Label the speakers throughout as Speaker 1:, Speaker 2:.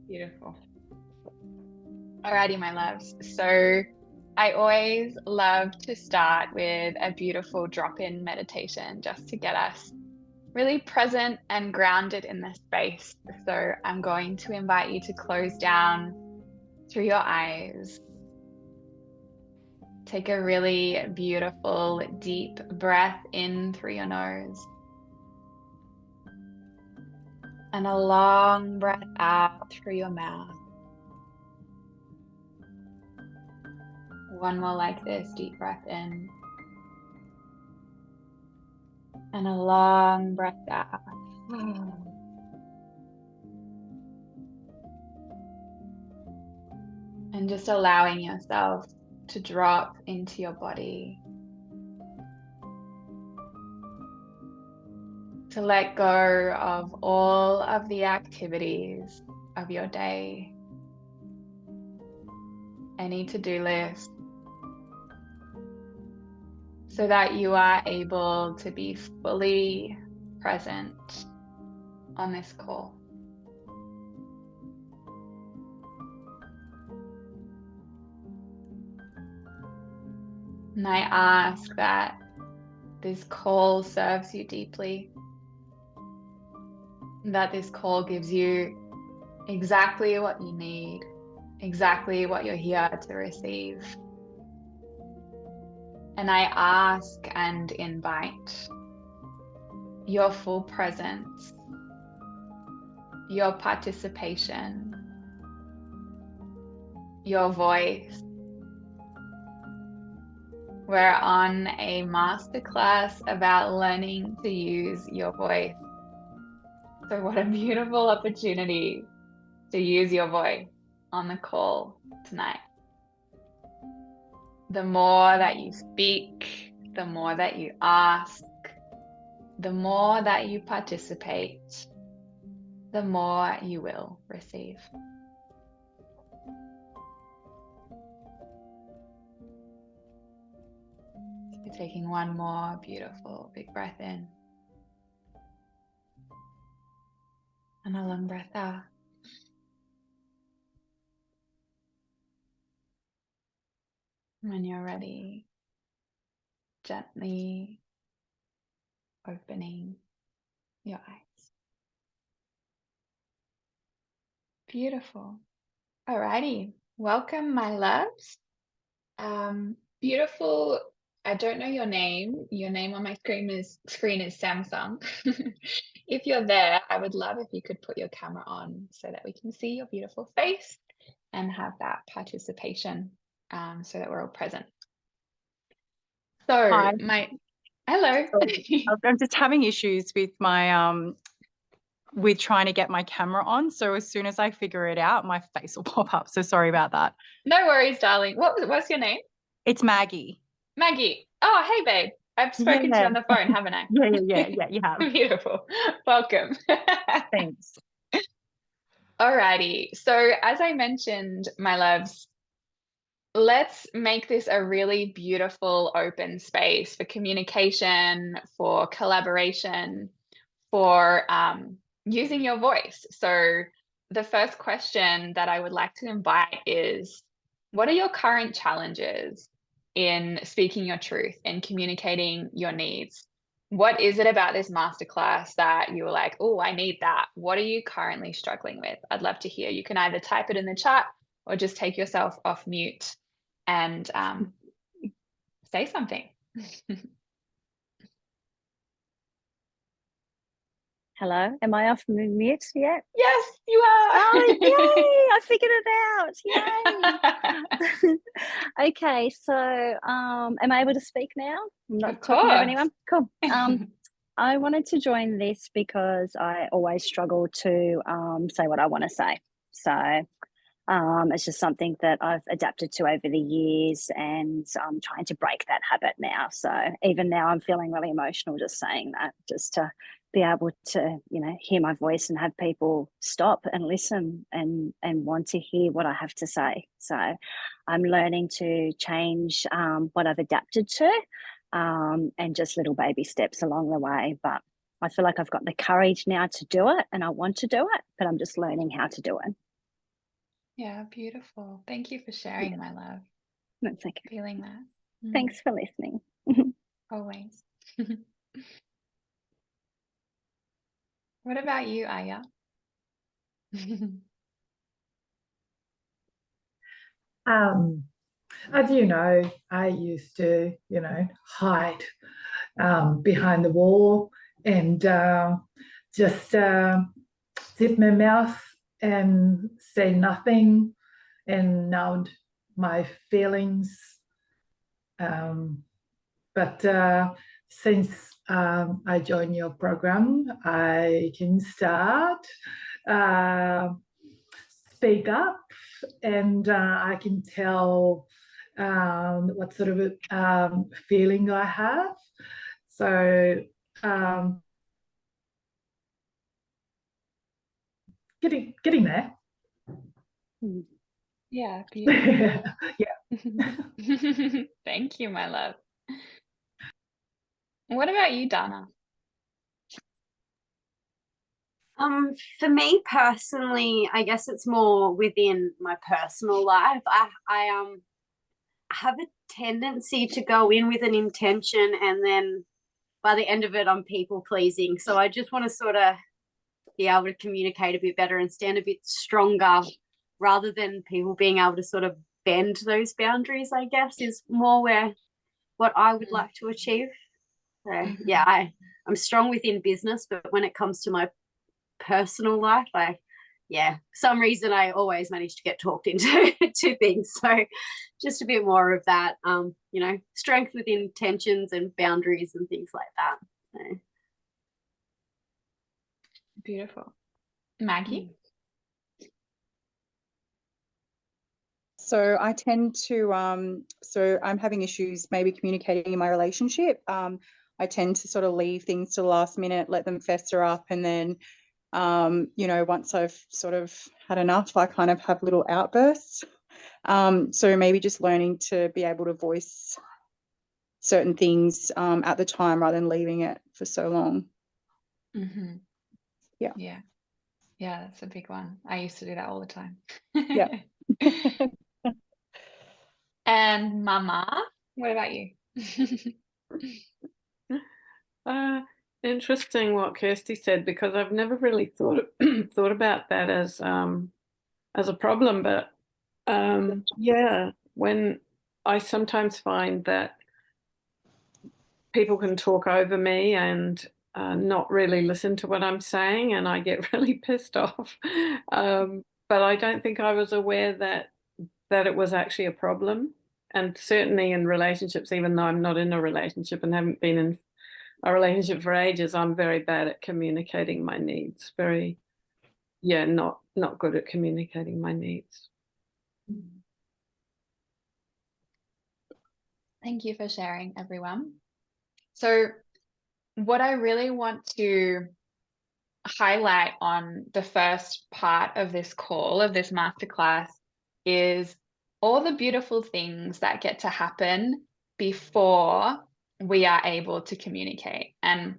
Speaker 1: Beautiful. Alrighty, my loves. So I always love to start with a beautiful drop-in meditation just to get us really present and grounded in this space. So I'm going to invite you to close down through your eyes. Take a really beautiful, deep breath in through your nose and a long breath out through your mouth. One more like this, deep breath in and a long breath out. And just allowing yourself to drop into your body, to let go of all of the activities of your day, any to-do list, so that you are able to be fully present on this call. And I ask that this call serves you deeply, that this call gives you exactly what you need, exactly what you're here to receive. And I ask and invite your full presence, your participation, your voice. We're on a masterclass about learning to use your voice. So what a beautiful opportunity to use your voice on the call tonight. The more that you speak, the more that you ask, the more that you participate, the more you will receive. You're taking one more beautiful big breath in and a long breath out. When you're ready, gently opening your eyes. Beautiful. Alrighty, welcome my loves. Beautiful. I don't know your name. Your name on my screen is Samsung. If you're there, I would love if you could put your camera on so that we can see your beautiful face and have that participation, so that we're all present. So
Speaker 2: Hi.
Speaker 1: hello.
Speaker 2: I'm just having issues with my with trying to get my camera on. So as soon as I figure it out, my face will pop up. So sorry about that.
Speaker 1: No worries, darling. What's your name?
Speaker 2: It's Maggie.
Speaker 1: Maggie. Oh, hey, babe. I've spoken to you on the phone, haven't I?
Speaker 2: Yeah, you have.
Speaker 1: Beautiful. Welcome.
Speaker 2: Thanks.
Speaker 1: Alrighty. So as I mentioned, my loves, let's make this a really beautiful open space for communication, for collaboration, for using your voice. So the first question that I would like to invite is, what are your current challenges in speaking your truth and communicating your needs? What is it about this masterclass that you were like, oh, I need that? What are you currently struggling with? I'd love to hear. You can either type it in the chat or just take yourself off mute and say something.
Speaker 3: Hello, am I off mute yet?
Speaker 1: Yes, you are.
Speaker 3: Oh, yay! I figured it out. Yay! Okay, so am I able to speak now? I'm not talking over anyone. Cool. I wanted to join this because I always struggle to say what I want to say. So it's just something that I've adapted to over the years, and I'm trying to break that habit now. So even now I'm feeling really emotional just saying that, just to be able to, hear my voice and have people stop and listen and want to hear what I have to say. So I'm learning to change what I've adapted to, and just little baby steps along the way. But I feel like I've got the courage now to do it, and I want to do it, but I'm just learning how to do it.
Speaker 1: Yeah, beautiful. Thank you for sharing, my love.
Speaker 3: That's okay.
Speaker 1: Feeling that.
Speaker 3: Thanks for listening.
Speaker 1: Always. What about you, Aya?
Speaker 4: As you know, I used to, hide behind the wall and just zip my mouth and say nothing and numb my feelings. But since I joined your program, I can start uh, speak up, and I can tell what sort of feeling I have. So getting there.
Speaker 1: Yeah, beautiful.
Speaker 4: Yeah.
Speaker 1: Thank you, my love. What about you, Dana?
Speaker 5: For me personally, I guess it's more within my personal life. I have a tendency to go in with an intention, and then by the end of it, I'm people pleasing. So I just want to sort of be able to communicate a bit better and stand a bit stronger, rather than people being able to sort of bend those boundaries, I guess, is more what I would like to achieve. So yeah, I'm strong within business, but when it comes to my personal life, for some reason I always manage to get talked into two things. So just a bit more of that, strength within tensions and boundaries and things like that. So.
Speaker 1: Beautiful. Maggie?
Speaker 2: So I tend to, so I'm having issues maybe communicating in my relationship. I tend to sort of leave things to the last minute, let them fester up, and then, once I've sort of had enough, I kind of have little outbursts. So maybe just learning to be able to voice certain things at the time rather than leaving it for so long.
Speaker 1: Yeah, that's a big one. I used to do that all the time.
Speaker 2: Yeah.
Speaker 1: And Mama, what about you?
Speaker 6: Interesting what Kirsty said, because I've never really thought about that as a problem. But when I sometimes find that people can talk over me and not really listen to what I'm saying, and I get really pissed off. But I don't think I was aware that it was actually a problem. And certainly in relationships, even though I'm not in a relationship and haven't been in a relationship for ages, I'm very bad at communicating my needs. Not good at communicating my needs.
Speaker 1: Thank you for sharing, everyone. So what I really want to highlight on the first part of this call, of this masterclass, is all the beautiful things that get to happen before we are able to communicate. And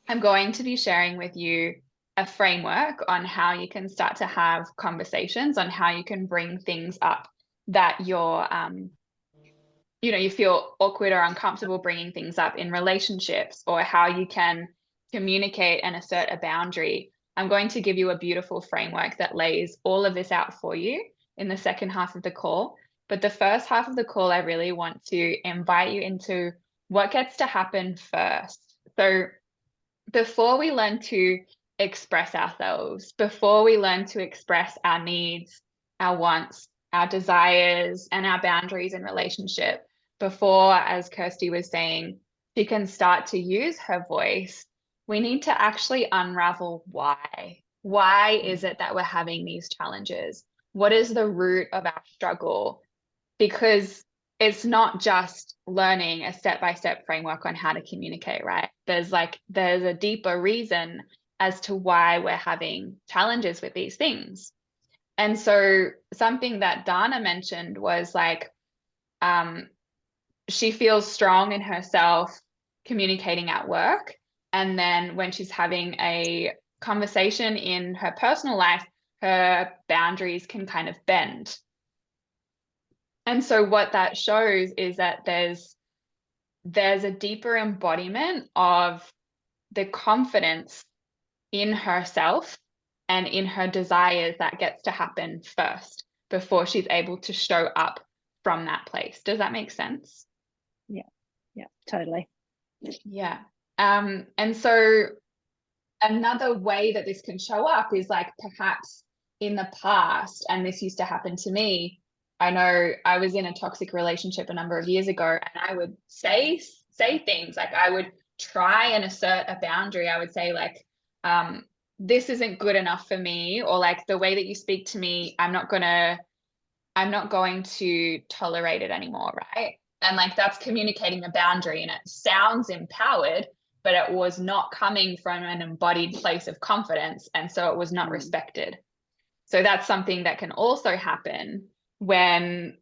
Speaker 1: I'm going to be sharing with you a framework on how you can start to have conversations, on how you can bring things up that you feel awkward or uncomfortable bringing things up in relationships, or how you can communicate and assert a boundary. I'm going to give you a beautiful framework that lays all of this out for you in the second half of the call. But the first half of the call, I really want to invite you into what gets to happen first. So before we learn to express ourselves, before we learn to express our needs, our wants, our desires, and our boundaries in relationship, before, as Kirsty was saying, she can start to use her voice, we need to actually unravel why. Why is it that we're having these challenges? What is the root of our struggle? Because it's not just learning a step-by-step framework on how to communicate, right? There's a deeper reason as to why we're having challenges with these things. And so something that Dana mentioned was she feels strong in herself communicating at work. And then when she's having a conversation in her personal life, her boundaries can kind of bend. And so what that shows is that there's a deeper embodiment of the confidence in herself and in her desires that gets to happen first before she's able to show up from that place. Does that make sense?
Speaker 3: Yeah, totally.
Speaker 1: Yeah. And so another way that this can show up is like perhaps in the past, and this used to happen to me. I know I was in a toxic relationship a number of years ago, and I would say things like, I would try and assert a boundary. I would say like, this isn't good enough for me, or like the way that you speak to me, I'm not going to tolerate it anymore, right? And like that's communicating a boundary, and it sounds empowered, but it was not coming from an embodied place of confidence, and so it was not respected. So that's something that can also happen when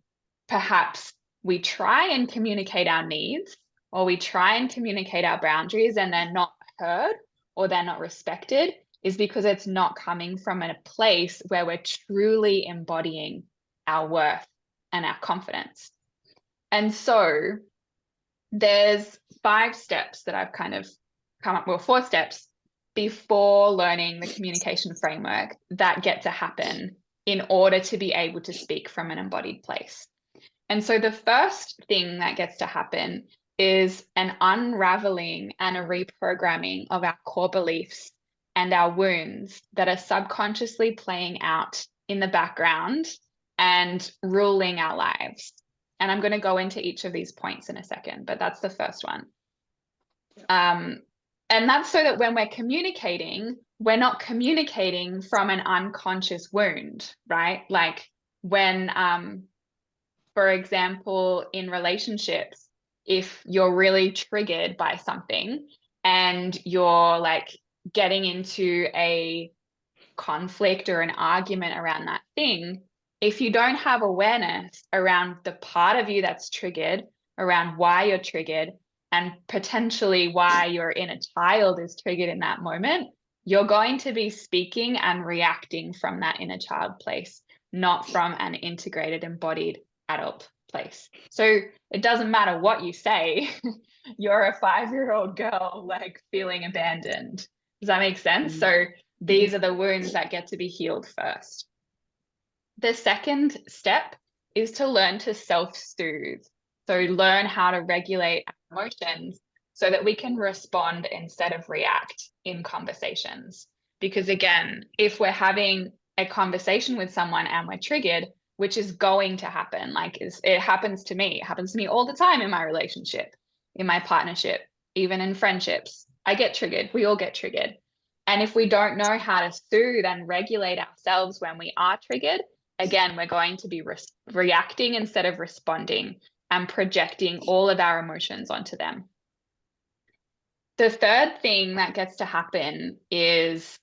Speaker 1: perhaps we try and communicate our needs, or we try and communicate our boundaries, and they're not heard or they're not respected, is because it's not coming from a place where we're truly embodying our worth and our confidence. And so there's 5 steps that I've kind of come up with, 4 steps before learning the communication framework that get to happen in order to be able to speak from an embodied place. And so the first thing that gets to happen is an unraveling and a reprogramming of our core beliefs and our wounds that are subconsciously playing out in the background and ruling our lives. And I'm going to go into each of these points in a second, but that's the first one. And that's so that when we're communicating, we're not communicating from an unconscious wound, right? Like when, for example, in relationships, if you're really triggered by something and you're like getting into a conflict or an argument around that thing, if you don't have awareness around the part of you that's triggered, around why you're triggered, and potentially why your inner child is triggered in that moment, you're going to be speaking and reacting from that inner child place, not from an integrated, embodied adult place. So it doesn't matter what you say, you're a 5-year-old girl like feeling abandoned. Does that make sense? So these are the wounds that get to be healed first. The second step is to learn to self-soothe. So learn how to regulate our emotions so that we can respond instead of react in conversations. Because again, if we're having a conversation with someone and we're triggered, which is going to happen, like it happens to me. It happens to me all the time in my relationship, in my partnership, even in friendships. I get triggered. We all get triggered. And if we don't know how to soothe and regulate ourselves when we are triggered, again, we're going to be reacting instead of responding and projecting all of our emotions onto them. The third thing that gets to happen is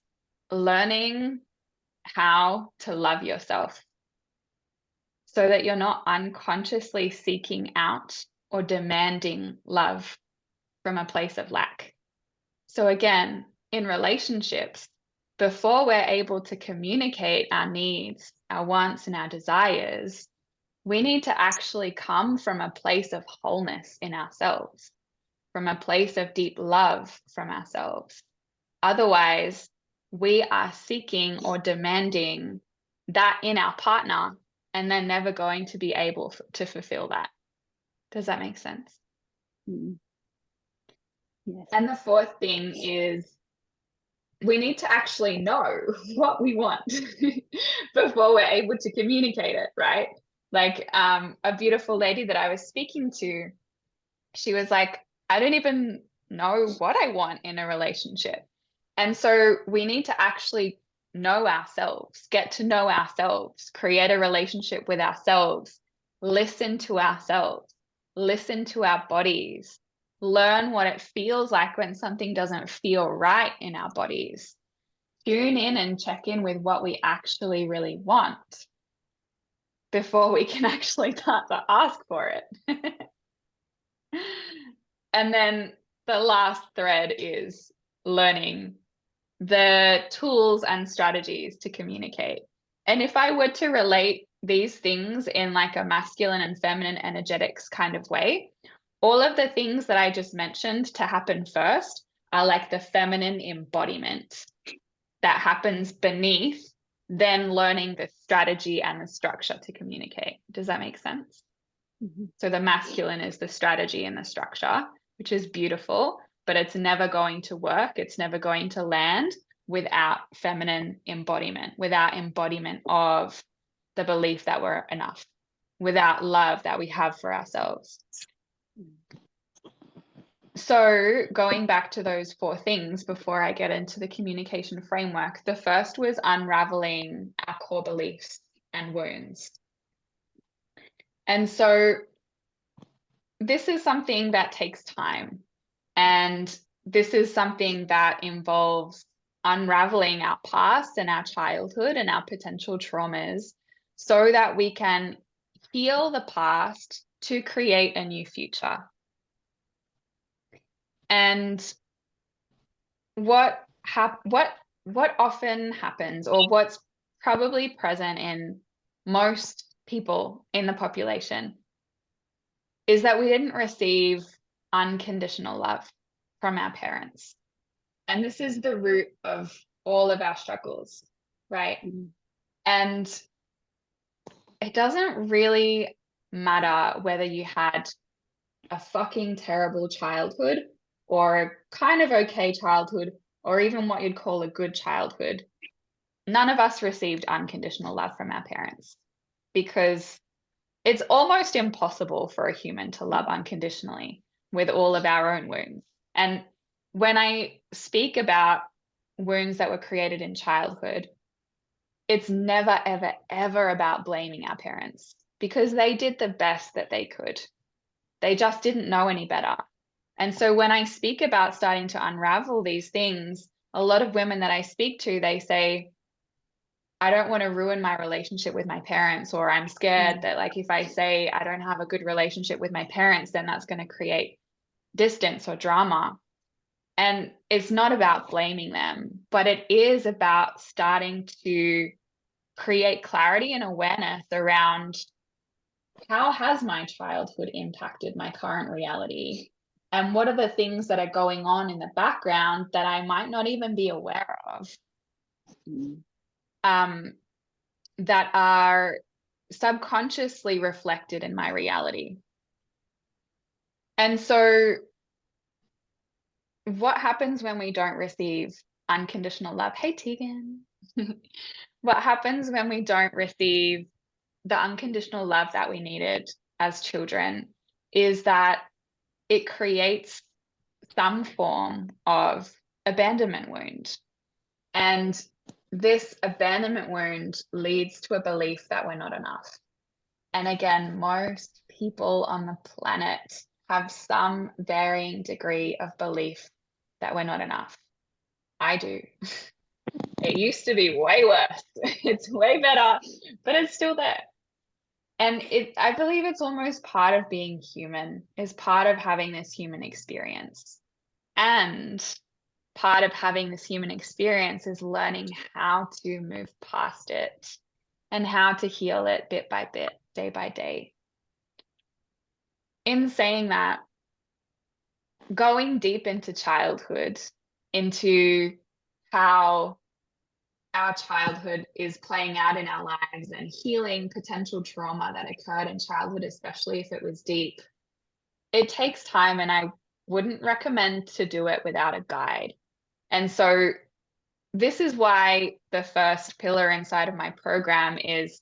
Speaker 1: learning how to love yourself so that you're not unconsciously seeking out or demanding love from a place of lack. So again, in relationships, before we're able to communicate our needs, our wants, and our desires, we need to actually come from a place of wholeness in ourselves, from a place of deep love from ourselves. Otherwise, we are seeking or demanding that in our partner, and they're never going to be able to fulfill that. Does that make sense?
Speaker 3: Yes.
Speaker 1: And the fourth thing is we need to actually know what we want before we're able to communicate it, right? Like a beautiful lady that I was speaking to, she was like, I don't even know what I want in a relationship. And so we need to actually know ourselves, get to know ourselves, create a relationship with ourselves, listen to ourselves, listen to our bodies, learn what it feels like when something doesn't feel right in our bodies. Tune in and check in with what we actually really want before we can actually start to ask for it. And then the last thread is learning the tools and strategies to communicate. And if I were to relate these things in like a masculine and feminine energetics kind of way, all of the things that I just mentioned to happen first are like the feminine embodiment that happens beneath then learning the strategy and the structure to communicate. Does that make sense?
Speaker 3: Mm-hmm.
Speaker 1: So the masculine is the strategy and the structure, which is beautiful, but it's never going to work. It's never going to land without feminine embodiment, without embodiment of the belief that we're enough, without love that we have for ourselves. So going back to those 4 things before I get into the communication framework, the first was unraveling our core beliefs and wounds. And so this is something that takes time. And this is something that involves unraveling our past and our childhood and our potential traumas so that we can heal the past to create a new future. And what often happens, or what's probably present in most people in the population, is that we didn't receive unconditional love from our parents. And this is the root of all of our struggles, right?
Speaker 3: Mm-hmm.
Speaker 1: And it doesn't really matter whether you had a fucking terrible childhood or a kind of okay childhood or even what you'd call a good childhood. None of us received unconditional love from our parents because it's almost impossible for a human to love unconditionally with all of our own wounds. And when I speak about wounds that were created in childhood, it's never, ever, ever about blaming our parents because they did the best that they could. They just didn't know any better. And so when I speak about starting to unravel these things, a lot of women that I speak to, they say, I don't want to ruin my relationship with my parents, or I'm scared that like if I say I don't have a good relationship with my parents, then that's going to create distance or drama. And it's not about blaming them, but it is about starting to create clarity and awareness around how has my childhood impacted my current reality? And what are the things that are going on in the background that I might not even be aware of? That are subconsciously reflected in my reality. And so what happens when we don't receive unconditional love? Hey, Tegan. What happens when we don't receive the unconditional love that we needed as children is that it creates some form of abandonment wound. And this abandonment wound leads to a belief that we're not enough. And again, most people on the planet have some varying degree of belief that we're not enough. I do. It used to be way worse. It's way better, but it's still there. And I believe it's almost part of being human, is part of having this human experience. And part of having this human experience is learning how to move past it and how to heal it bit by bit, day by day. In saying that, going deep into childhood, into how our childhood is playing out in our lives and healing potential trauma that occurred in childhood, especially if it was deep, it takes time, and I wouldn't recommend to do it without a guide. And so this is why the first pillar inside of my program is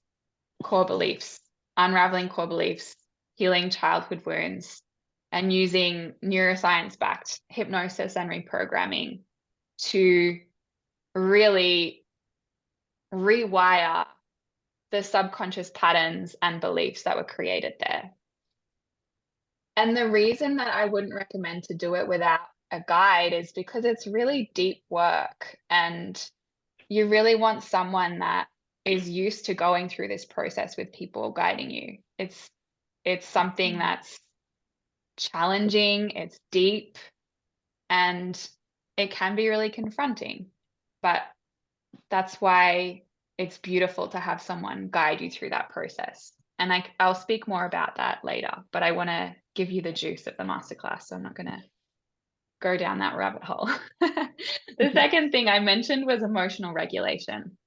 Speaker 1: core beliefs, unraveling core beliefs, healing childhood wounds, and using neuroscience-backed hypnosis and reprogramming to really rewire the subconscious patterns and beliefs that were created there. And the reason that I wouldn't recommend to do it without a guide is because it's really deep work, and you really want someone that is used to going through this process with people guiding you. It's something that's challenging, it's deep, and it can be really confronting. but that's why it's beautiful to have someone guide you through that process. And I'll speak more about that later, but I want to give you the juice of the masterclass, so I'm not going to go down that rabbit hole. The second thing I mentioned was emotional regulation,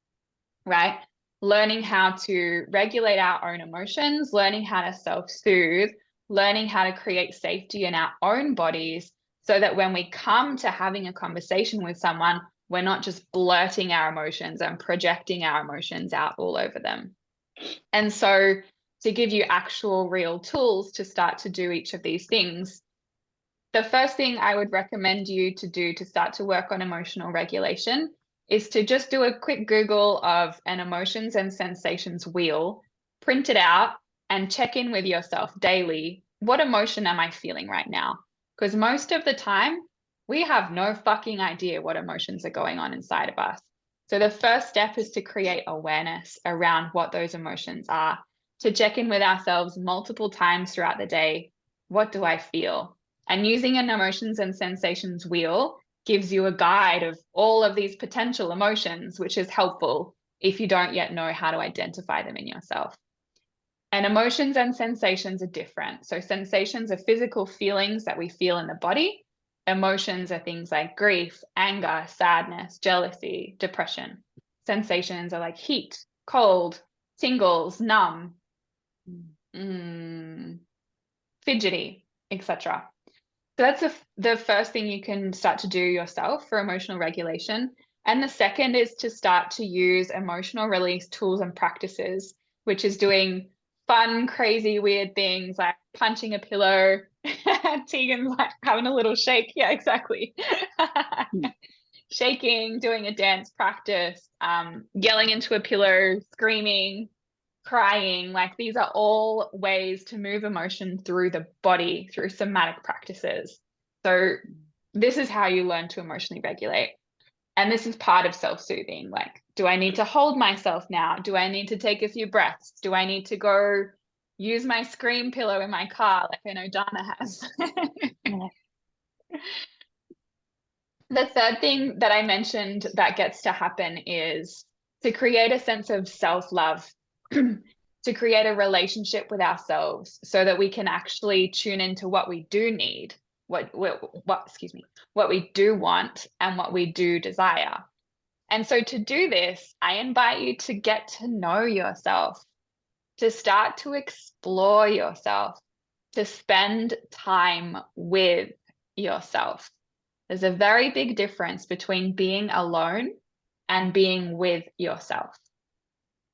Speaker 1: right? Learning how to regulate our own emotions, learning how to self-soothe, learning how to create safety in our own bodies, so that when we come to having a conversation with someone, we're not just blurting our emotions and projecting our emotions out all over them. And so to give you actual real tools to start to do each of these things, the first thing I would recommend you to do to start to work on emotional regulation is to just do a quick Google of an emotions and sensations wheel, print it out, and check in with yourself daily. What emotion am I feeling right now? Because most of the time, we have no fucking idea what emotions are going on inside of us. So the first step is to create awareness around what those emotions are, to check in with ourselves multiple times throughout the day. What do I feel? And using an emotions and sensations wheel gives you a guide of all of these potential emotions, which is helpful if you don't yet know how to identify them in yourself. And emotions and sensations are different. So sensations are physical feelings that we feel in the body. Emotions are things like grief, anger, sadness, jealousy, depression. Sensations are like heat, cold, tingles, numb, fidgety, etc. So that's the first thing you can start to do yourself for emotional regulation. And the second is to start to use emotional release tools and practices, which is doing fun, crazy, weird things like punching a pillow. Tegan's like having a little shake. Yeah, exactly. Shaking, doing a dance practice, yelling into a pillow, screaming, crying. Like these are all ways to move emotion through the body through somatic practices. So this is how you learn to emotionally regulate. And this is part of self-soothing. Like, do I need to hold myself now? Do I need to take a few breaths? Do I need to go use my scream pillow in my car like I know Dana has? The third thing that I mentioned that gets to happen is to create a sense of self-love, to create a relationship with ourselves so that we can actually tune into what we do need, what we do want and what we do desire. And so to do this, I invite you to get to know yourself, to start to explore yourself, to spend time with yourself. There's a very big difference between being alone and being with yourself.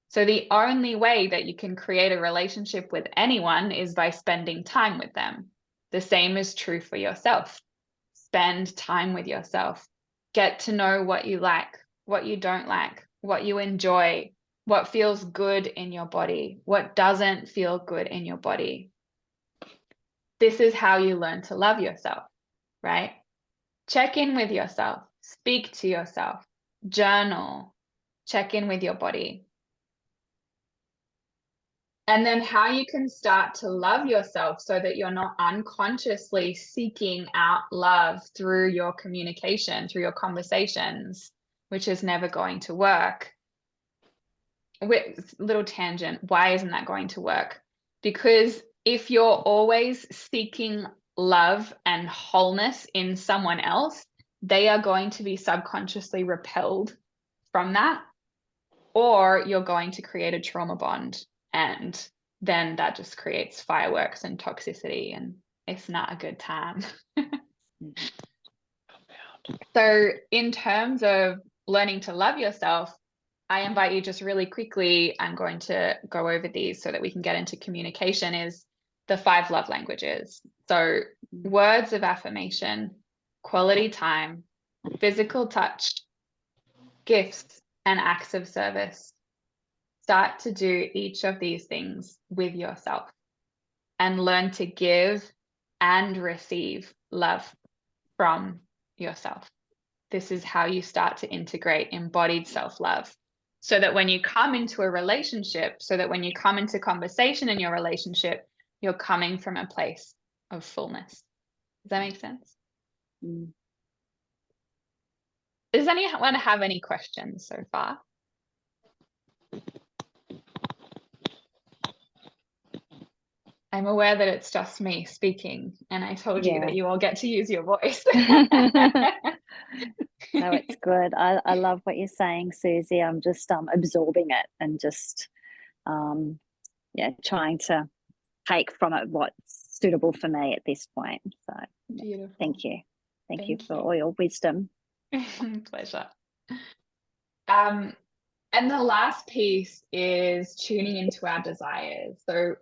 Speaker 1: So the only way that you can create a relationship with anyone is by spending time with them. The same is true for yourself. Spend time with yourself. Get to know what you like, what you don't like, what you enjoy, what feels good in your body, what doesn't feel good in your body. This is how you learn to love yourself, right? Check in with yourself, speak to yourself, journal, check in with your body. And then how you can start to love yourself so that you're not unconsciously seeking out love through your communication, through your conversations, which is never going to work. Little tangent, why isn't that going to work? Because if you're always seeking love and wholeness in someone else, they are going to be subconsciously repelled from that, or you're going to create a trauma bond, and then that just creates fireworks and toxicity, and it's not a good time. So in terms of learning to love yourself, I invite you just really quickly, I'm going to go over these so that we can get into communication, is the 5 love languages. So words of affirmation, quality time, physical touch, gifts, and acts of service. Start to do each of these things with yourself and learn to give and receive love from yourself. This is how you start to integrate embodied self-love. So that when you come into a relationship, so that when you come into conversation in your relationship, you're coming from a place of fullness. Does that make sense? Does anyone have any questions so far? I'm aware that it's just me speaking, and I told you that you all get to use your voice.
Speaker 3: No, it's good. I love what you're saying, Susie. I'm just absorbing it and just trying to take from it what's suitable for me at this point. So
Speaker 1: Beautiful.
Speaker 3: Thank you for all your wisdom.
Speaker 1: Pleasure. And the last piece is tuning into our desires. So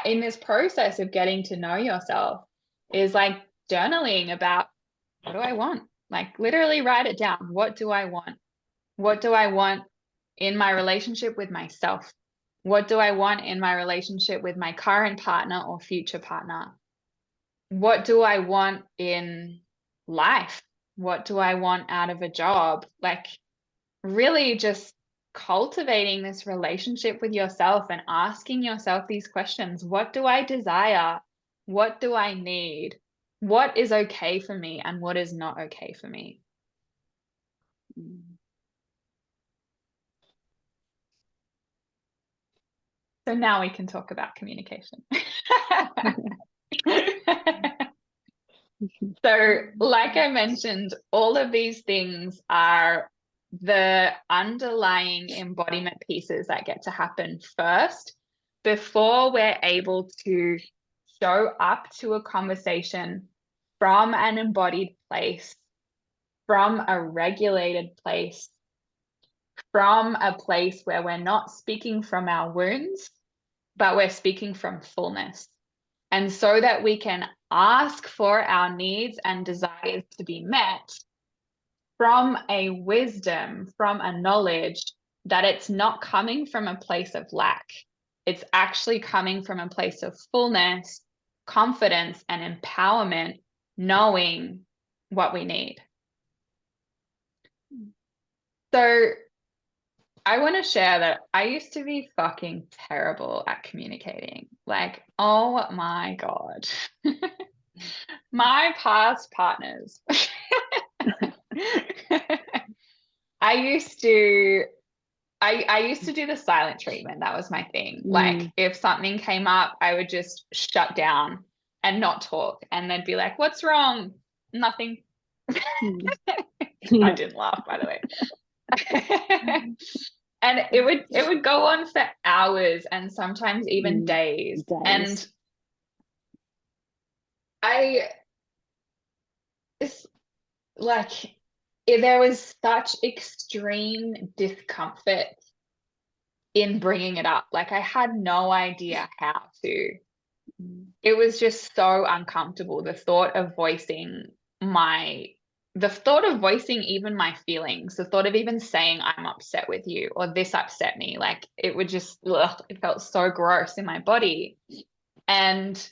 Speaker 1: in this process of getting to know yourself is like journaling about, what do I want? Like literally write it down. What do I want? What do I want in my relationship with myself? What do I want in my relationship with my current partner or future partner? What do I want in life? What do I want out of a job? Like really just cultivating this relationship with yourself and asking yourself these questions. What do I desire? What do I need? What is okay for me and what is not okay for me? So now we can talk about communication. So like I mentioned, all of these things are the underlying embodiment pieces that get to happen first before we're able to show up to a conversation from an embodied place, from a regulated place, from a place where we're not speaking from our wounds, but we're speaking from fullness. And so that we can ask for our needs and desires to be met from a wisdom, from a knowledge that it's not coming from a place of lack. It's actually coming from a place of fullness, confidence, and empowerment, knowing what we need. So I want to share that I used to be fucking terrible at communicating. Like, oh my God. My past partners. I used to do the silent treatment. That was my thing. Like if something came up, I would just shut down and not talk. And they'd be like, what's wrong? Nothing. I didn't laugh, by the way. And it would go on for hours and sometimes even days. And it's like there was such extreme discomfort in bringing it up. Like I had no idea how to. It was just so uncomfortable. The thought of voicing even my feelings, the thought of even saying I'm upset with you or this upset me, like it would just, it felt so gross in my body. And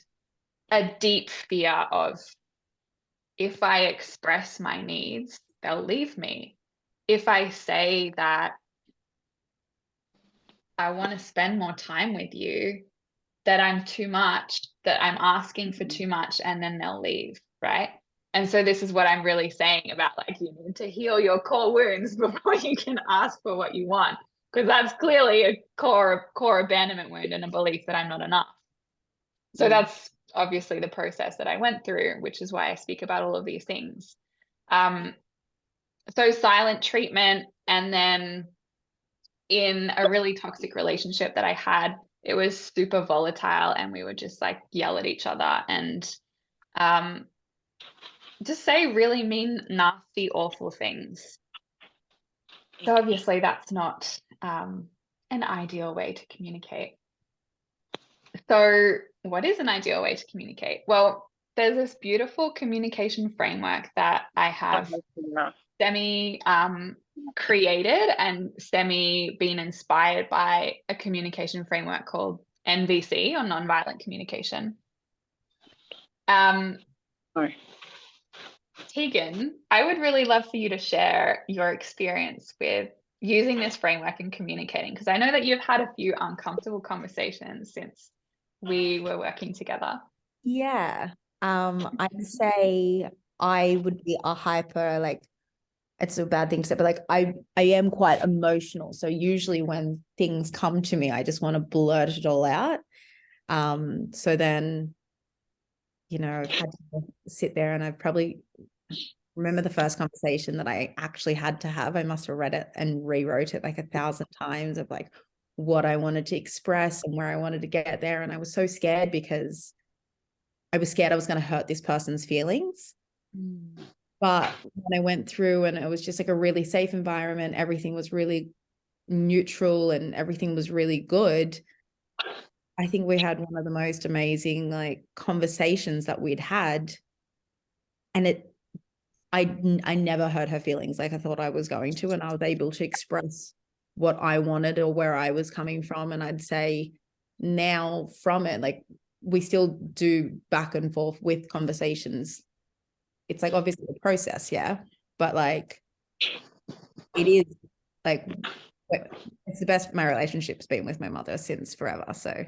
Speaker 1: a deep fear of, if I express my needs, they'll leave me. If I say that I want to spend more time with you, that I'm too much, that I'm asking for too much, and then they'll leave, right? And so this is what I'm really saying about, like, you need to heal your core wounds before you can ask for what you want, because that's clearly a core abandonment wound and a belief that I'm not enough. So that's obviously the process that I went through, which is why I speak about all of these things. So silent treatment, and then in a really toxic relationship that I had, it was super volatile and we would just like yell at each other and just say really mean, nasty, awful things. So obviously that's not an ideal way to communicate. So what is an ideal way to communicate? Well, there's this beautiful communication framework that I have semi created and semi been inspired by a communication framework called NVC, or nonviolent communication. Tegan, I would really love for you to share your experience with using this framework and communicating, because I know that you've had a few uncomfortable conversations since we were working together.
Speaker 7: Yeah. I'd say I would be a hyper it's a bad thing to say, but like I am quite emotional. So usually when things come to me, I just want to blurt it all out. So then, you know, I've had to sit there, and I probably remember the first conversation that I actually had to have. I must have read it and rewrote it like 1,000 times of like what I wanted to express and where I wanted to get there. And I was so scared because I was scared I was going to hurt this person's feelings. But when I went through and it was just like a really safe environment, everything was really neutral and everything was really good. I think we had one of the most amazing like conversations that we'd had. And I never hurt her feelings like I thought I was going to, and I was able to express what I wanted or where I was coming from. And I'd say now from it, like we still do back and forth with conversations. It's like obviously a process, yeah, but like it is like it's the best my relationship's been with my mother since forever. So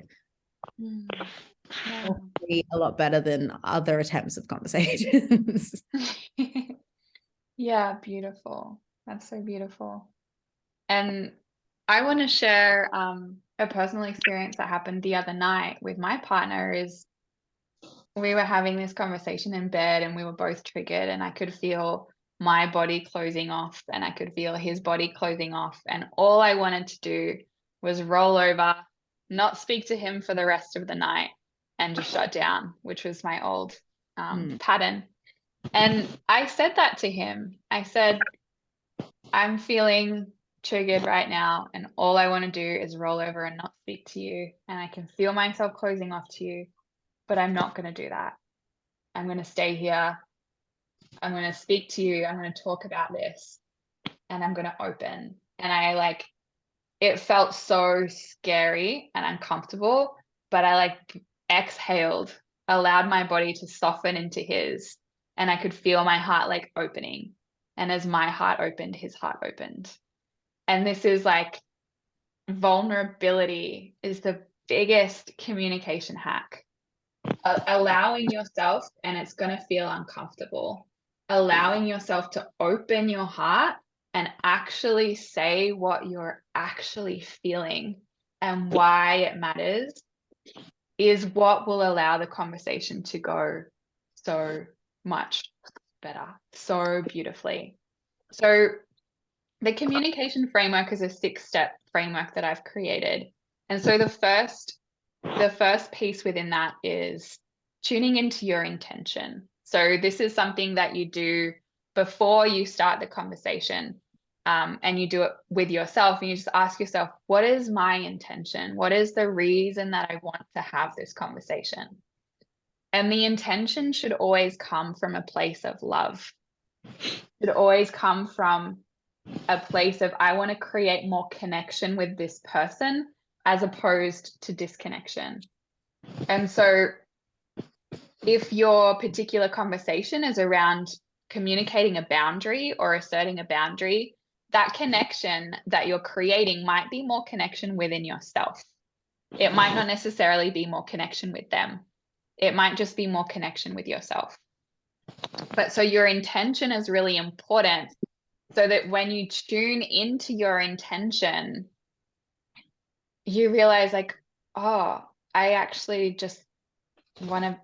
Speaker 7: a lot better than other attempts of conversations.
Speaker 1: Yeah, beautiful. That's so beautiful. And I want to share a personal experience that happened the other night with my partner. Is we were having this conversation in bed and we were both triggered, and I could feel my body closing off and I could feel his body closing off. And all I wanted to do was roll over, not speak to him for the rest of the night, and just shut down, which was my old pattern. And I said that to him. I said, I'm feeling triggered right now, and all I want to do is roll over and not speak to you. And I can feel myself closing off to you, but I'm not going to do that. I'm going to stay here. I'm going to speak to you. I'm going to talk about this, and I'm going to open. And it felt so scary and uncomfortable, but I exhaled, allowed my body to soften into his, and I could feel my heart opening. And as my heart opened, his heart opened. And this is vulnerability is the biggest communication hack. Allowing yourself, and it's going to feel uncomfortable, allowing yourself to open your heart and actually say what you're actually feeling and why it matters is what will allow the conversation to go so much better, so beautifully. So the communication framework is a 6-step framework that I've created. And so the first piece within that is tuning into your intention. So this is something that you do before you start the conversation, and you do it with yourself, and you just ask yourself, what is my intention? What is the reason that I want to have this conversation? And the intention should always come from a place of love. It should always come from a place of, I want to create more connection with this person as opposed to disconnection. And so if your particular conversation is around communicating a boundary or asserting a boundary, that connection that you're creating might be more connection within yourself. It might not necessarily be more connection with them. It might just be more connection with yourself. But so your intention is really important, so that when you tune into your intention, you realize oh, I actually just want to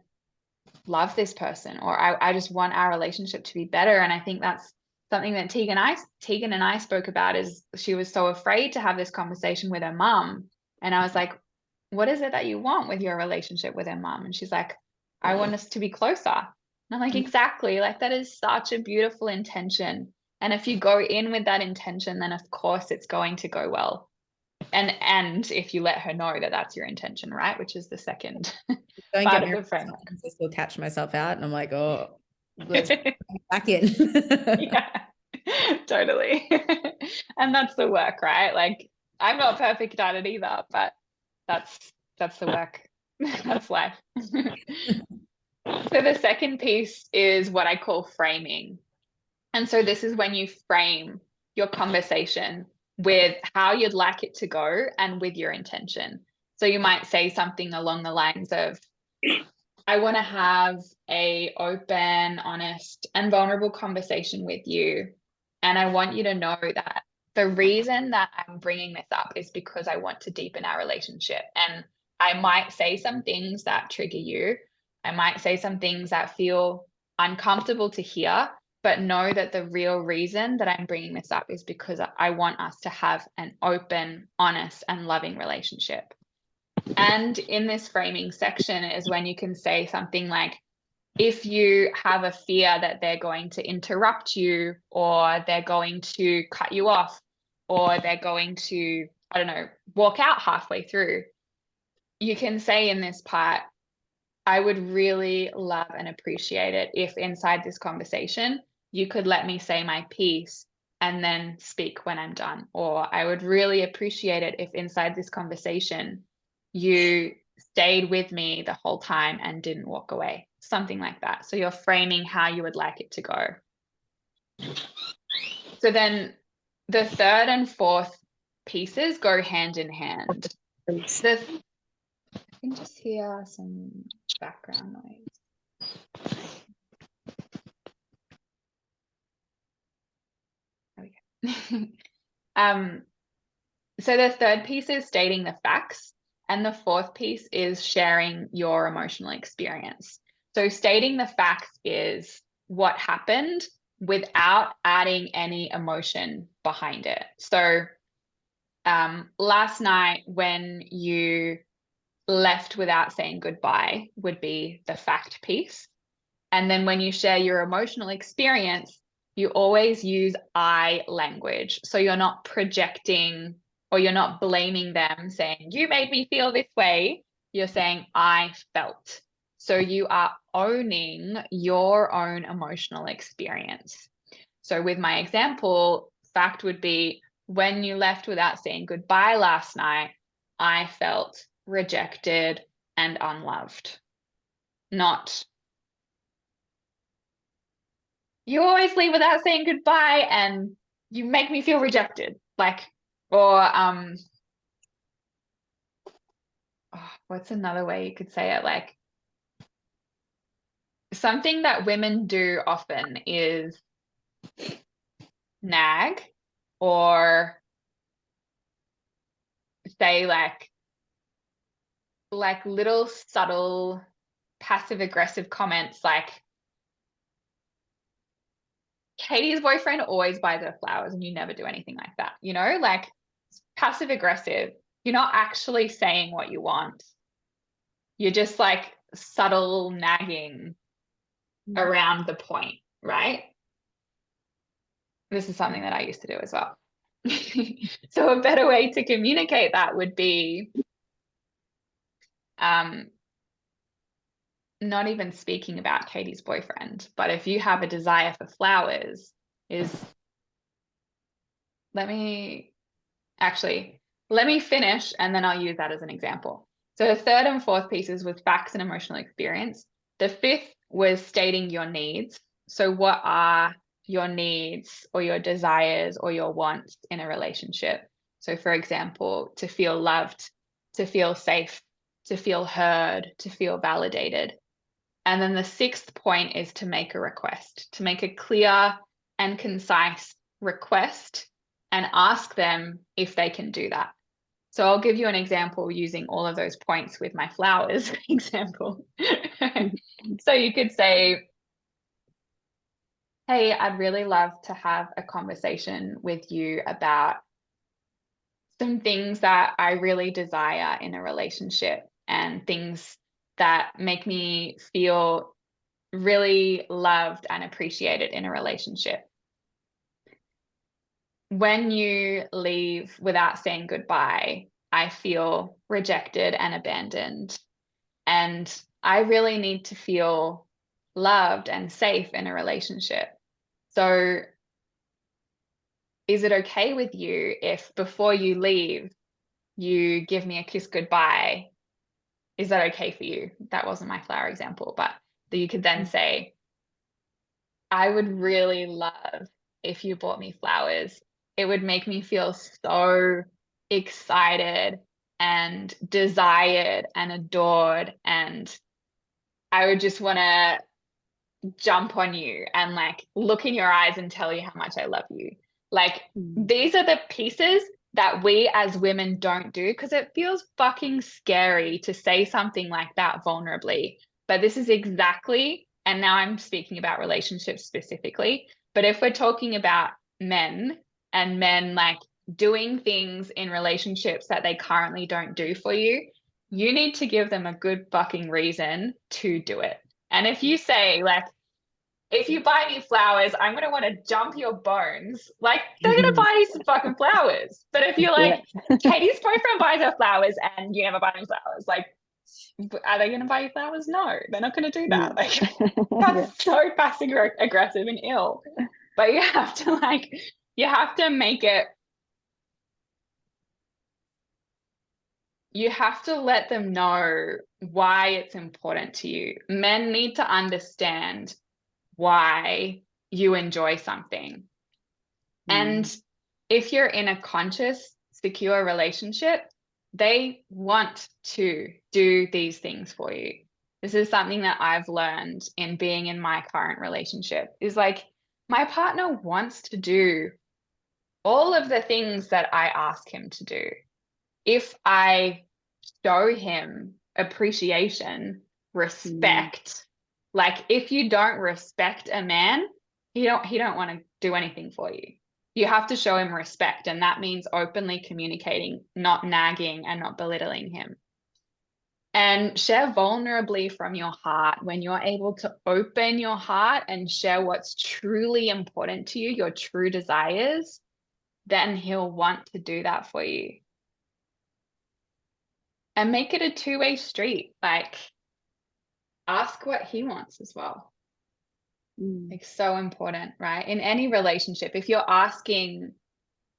Speaker 1: love this person, or I just want our relationship to be better. And I think that's something that Tegan and I spoke about, is she was so afraid to have this conversation with her mum. And I was like, what is it that you want with your relationship with her mum? And she's like, I want us to be closer. And I'm like, exactly, that is such a beautiful intention. And if you go in with that intention, then of course it's going to go well. And if you let her know that that's your intention, right? Which is the second part of the framework.
Speaker 7: I still catch myself out and I'm like, oh, let's back in.
Speaker 1: Yeah, totally. And that's the work, right? I'm not perfect at it either, but that's the work. That's life. So the second piece is what I call framing. And so this is when you frame your conversation with how you'd like it to go and with your intention. So you might say something along the lines of, I want to have an open, honest, and vulnerable conversation with you And I want you to know that the reason that I'm bringing this up is because I want to deepen our relationship. And I might say some things that trigger you. I might say some things that feel uncomfortable to hear, but know that the real reason that I'm bringing this up is because I want us to have an open, honest, and loving relationship. And in this framing section is when you can say something like, if you have a fear that they're going to interrupt you, or they're going to cut you off, or they're going to, I don't know, walk out halfway through, you can say in this part, I would really love and appreciate it if inside this conversation, you could let me say my piece and then speak when I'm done. Or I would really appreciate it if inside this conversation, you stayed with me the whole time and didn't walk away. Something like that. So you're framing how you would like it to go. So then the third and fourth pieces go hand in hand. I can just hear some background noise. Okay. So the third piece is stating the facts, and the fourth piece is sharing your emotional experience. So stating the facts is what happened without adding any emotion behind it. So last night when you left without saying goodbye would be the fact piece. And then when you share your emotional experience, you always use I language. So you're not projecting or you're not blaming them saying, you made me feel this way. You're saying, I felt. So you are owning your own emotional experience. So with my example, fact would be, when you left without saying goodbye last night, I felt rejected and unloved. Not, you always leave without saying goodbye and you make me feel rejected. Like, or what's another way you could say it? Like, something that women do often is nag or say like little subtle passive aggressive comments like, Katie's boyfriend always buys her flowers and you never do anything like that, you know, like passive aggressive. You're not actually saying what you want. You're just like subtle nagging around the point, right? This is something that I used to do as well. So a better way to communicate that would be not even speaking about Katie's boyfriend, but if you have a desire for flowers, let me finish and then I'll use that as an example. So the third and fourth pieces was facts and emotional experience. The fifth was stating your needs. So what are your needs or your desires or your wants in a relationship? So for example, to feel loved, to feel safe, to feel heard, to feel validated. And then the sixth point is to make a request, to make a clear and concise request and ask them if they can do that. So I'll give you an example using all of those points with my flowers example. So you could say, hey, I'd really love to have a conversation with you about some things that I really desire in a relationship and things that make me feel really loved and appreciated in a relationship. When you leave without saying goodbye, I feel rejected and abandoned. And I really need to feel loved and safe in a relationship. So is it okay with you if before you leave, you give me a kiss goodbye? Is that okay for you? That wasn't my flower example, but you could then say, I would really love if you bought me flowers. It would make me feel so excited and desired and adored. And I would just want to jump on you and like look in your eyes and tell you how much I love you. Like these are the pieces that we as women don't do, because it feels fucking scary to say something like that vulnerably. But this is exactly, and now I'm speaking about relationships specifically, but if we're talking about men and men like doing things in relationships that they currently don't do for you, you need to give them a good fucking reason to do it. And if you say like, if you buy me flowers, I'm going to want to jump your bones. Like, they're going to buy you some fucking flowers. But if you're like, Katie's boyfriend buys her flowers and you never buy me flowers, like, are they going to buy you flowers? No, they're not going to do that. Like, that's so passive aggressive and ill. But you have to make it, you have to let them know why it's important to you. Men need to understand why you enjoy something. And if you're in a conscious, secure relationship, they want to do these things for you. This is something that I've learned in being in my current relationship, is like, my partner wants to do all of the things that I ask him to do. If I show him appreciation, respect, like if you don't respect a man, he don't want to do anything for you. You have to show him respect, and that means openly communicating, not nagging and not belittling him. And share vulnerably from your heart. When you're able to open your heart and share what's truly important to you, your true desires, then he'll want to do that for you. And make it a two-way street. Like, ask what he wants as well. Like, so important, right? In any relationship, if you're asking,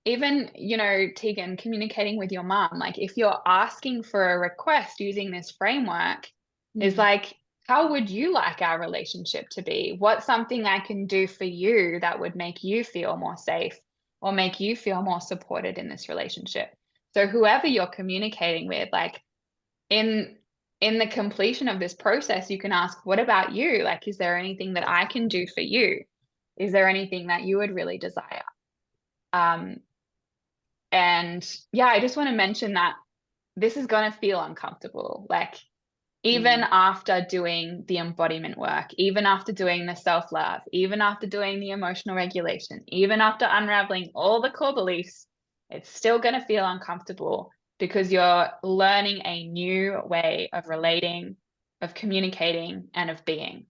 Speaker 1: even, you know, Tegan, communicating with your mom, like if you're asking for a request using this framework, is like, how would you like our relationship to be? What's something I can do for you that would make you feel more safe or make you feel more supported in this relationship? So whoever you're communicating with, like, in the completion of this process, you can ask, what about you? Like, is there anything that I can do for you? Is there anything that you would really desire? And yeah, I just want to mention that this is going to feel uncomfortable. Like, even after doing the embodiment work, even after doing the self-love, even after doing the emotional regulation, even after unraveling all the core beliefs, it's still going to feel uncomfortable, because you're learning a new way of relating, of communicating, and of being.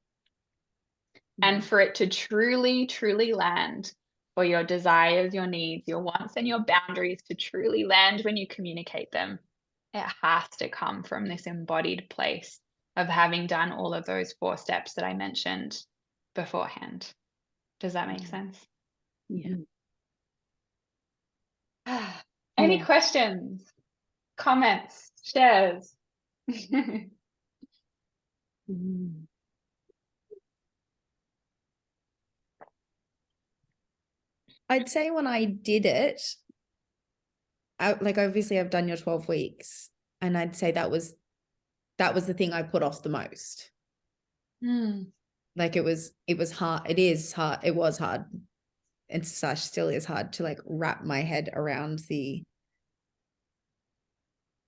Speaker 1: And for it to truly, truly land, for your desires, your needs, your wants, and your boundaries to truly land when you communicate them, it has to come from this embodied place of having done all of those 4 steps that I mentioned beforehand. Does that make sense?
Speaker 3: Yeah.
Speaker 1: Any questions, comments, shares?
Speaker 7: I'd say when I did it, like obviously I've done your 12 weeks, and I'd say that was the thing I put off the most. Like it was hard. It is hard. It was hard. And still is hard to like wrap my head around the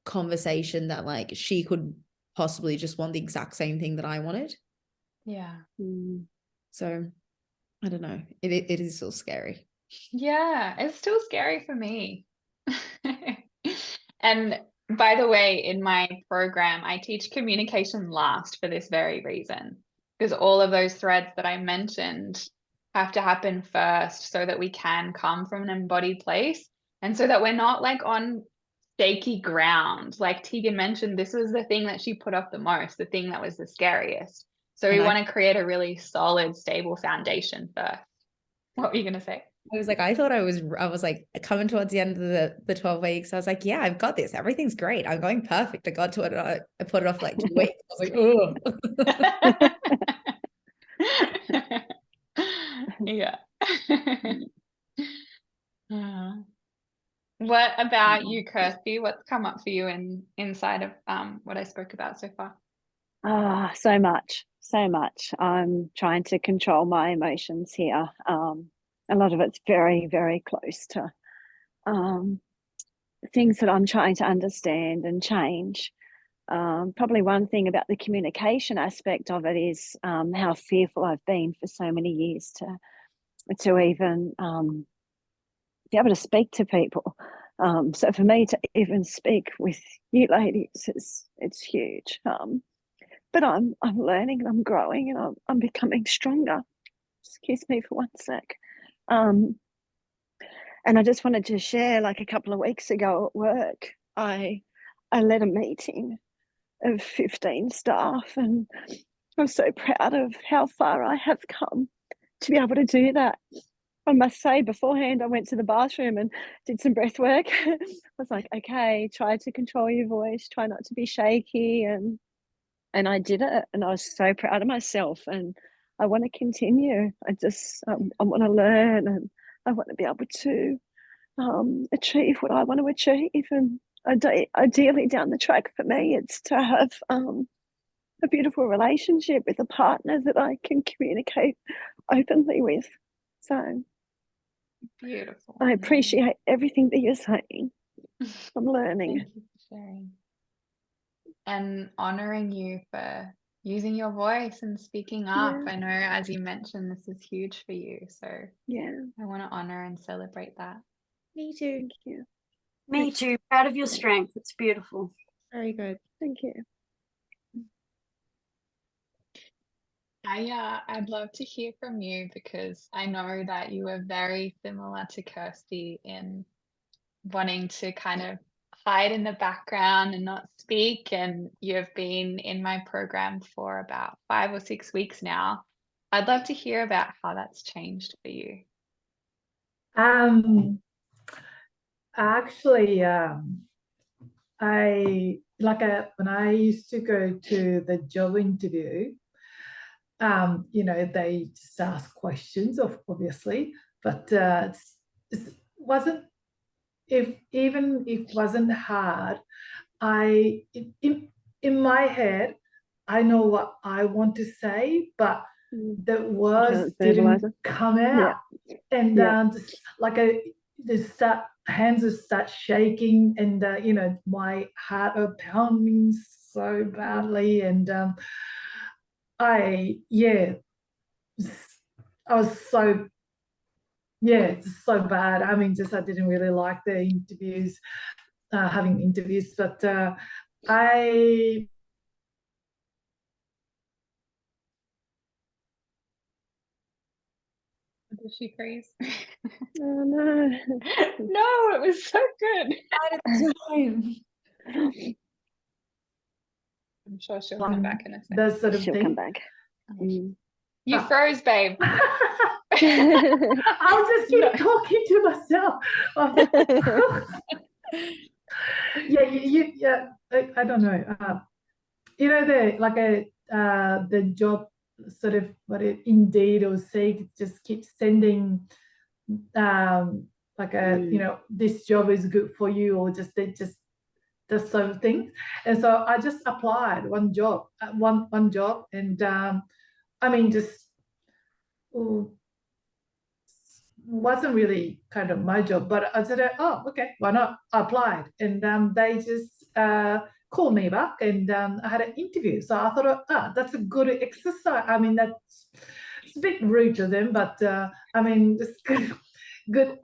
Speaker 7: conversation that like she could possibly just want the exact same thing that I wanted.
Speaker 1: Yeah.
Speaker 7: So I don't know. It is still scary.
Speaker 1: Yeah, it's still scary for me. And by the way, in my program, I teach communication last for this very reason, because all of those threads that I mentioned have to happen first so that we can come from an embodied place, and so that we're not like on shaky ground. Like Tegan mentioned, this was the thing that she put off the most, the thing that was the scariest. So we want to create a really solid, stable foundation first. What were you going to say?
Speaker 7: I was like, I was like coming towards the end of the 12 weeks. I was like, yeah, I've got this. Everything's great. I'm going perfect. I got to it. I put it off like 2 weeks. I was like, oh.
Speaker 1: Yeah. What about you, Kirsty? What's come up for you inside of what I spoke about so far?
Speaker 3: So much, so much. I'm trying to control my emotions here. A lot of it's very, very close to things that I'm trying to understand and change. Probably one thing about the communication aspect of it is how fearful I've been for so many years to even be able to speak to people. So for me to even speak with you ladies, it's huge. But I'm learning and I'm growing and I'm becoming stronger. Excuse me for one sec. And I just wanted to share, like a couple of weeks ago at work, I led a meeting of 15 staff, and I'm so proud of how far I have come to be able to do that. I must say, beforehand, I went to the bathroom and did some breath work. I was like, okay, try to control your voice, try not to be shaky, and I did it, and I was so proud of myself, and I want to continue. I want to learn, and I want to be able to achieve what I want to achieve. And ideally down the track for me, it's to have a beautiful relationship with a partner that I can communicate openly with. So
Speaker 1: Beautiful.
Speaker 3: I appreciate everything that you're saying. I'm learning.
Speaker 1: Thank you for sharing. And honoring you for using your voice and speaking up.
Speaker 3: Yeah.
Speaker 1: I know, as you mentioned, this is huge for you. So
Speaker 3: Yeah.
Speaker 1: I want to honor and celebrate that.
Speaker 7: Me too.
Speaker 3: Thank you.
Speaker 5: Me too. Proud of your strength. It's beautiful.
Speaker 7: Very good.
Speaker 3: Thank you.
Speaker 1: I'd love to hear from you, because I know that you are very similar to Kirsty in wanting to kind of hide in the background and not speak. And you've been in my program for about 5 or 6 weeks now. I'd love to hear about how that's changed for you.
Speaker 4: Actually, when I used to go to the job interview, they just ask questions, obviously, but it wasn't, even if it wasn't hard, in my head, I know what I want to say, but the words didn't come out.
Speaker 3: Yeah.
Speaker 4: And
Speaker 3: Yeah.
Speaker 4: just like hands would start shaking, and my heart was pounding so badly, and I was so just so bad. I mean, I didn't really like the interviews, having interviews, but I
Speaker 1: Did she freeze?
Speaker 3: Oh no.
Speaker 1: No, it was so good. I'm sure she'll come back in a second.
Speaker 4: That sort of
Speaker 3: She'll
Speaker 4: thing.
Speaker 3: come back.
Speaker 1: You froze, babe.
Speaker 4: I'll just keep talking to myself. I don't know. The job sort of Indeed or Seek just keeps sending this job is good for you, or just that sort of thing. And so I just applied one job, and I mean, just wasn't really kind of my job, but I said, oh, okay, why not? I applied, and they just called me back, and I had an interview. So I thought, that's a good exercise. I mean, it's a bit rude to them, but I mean, just good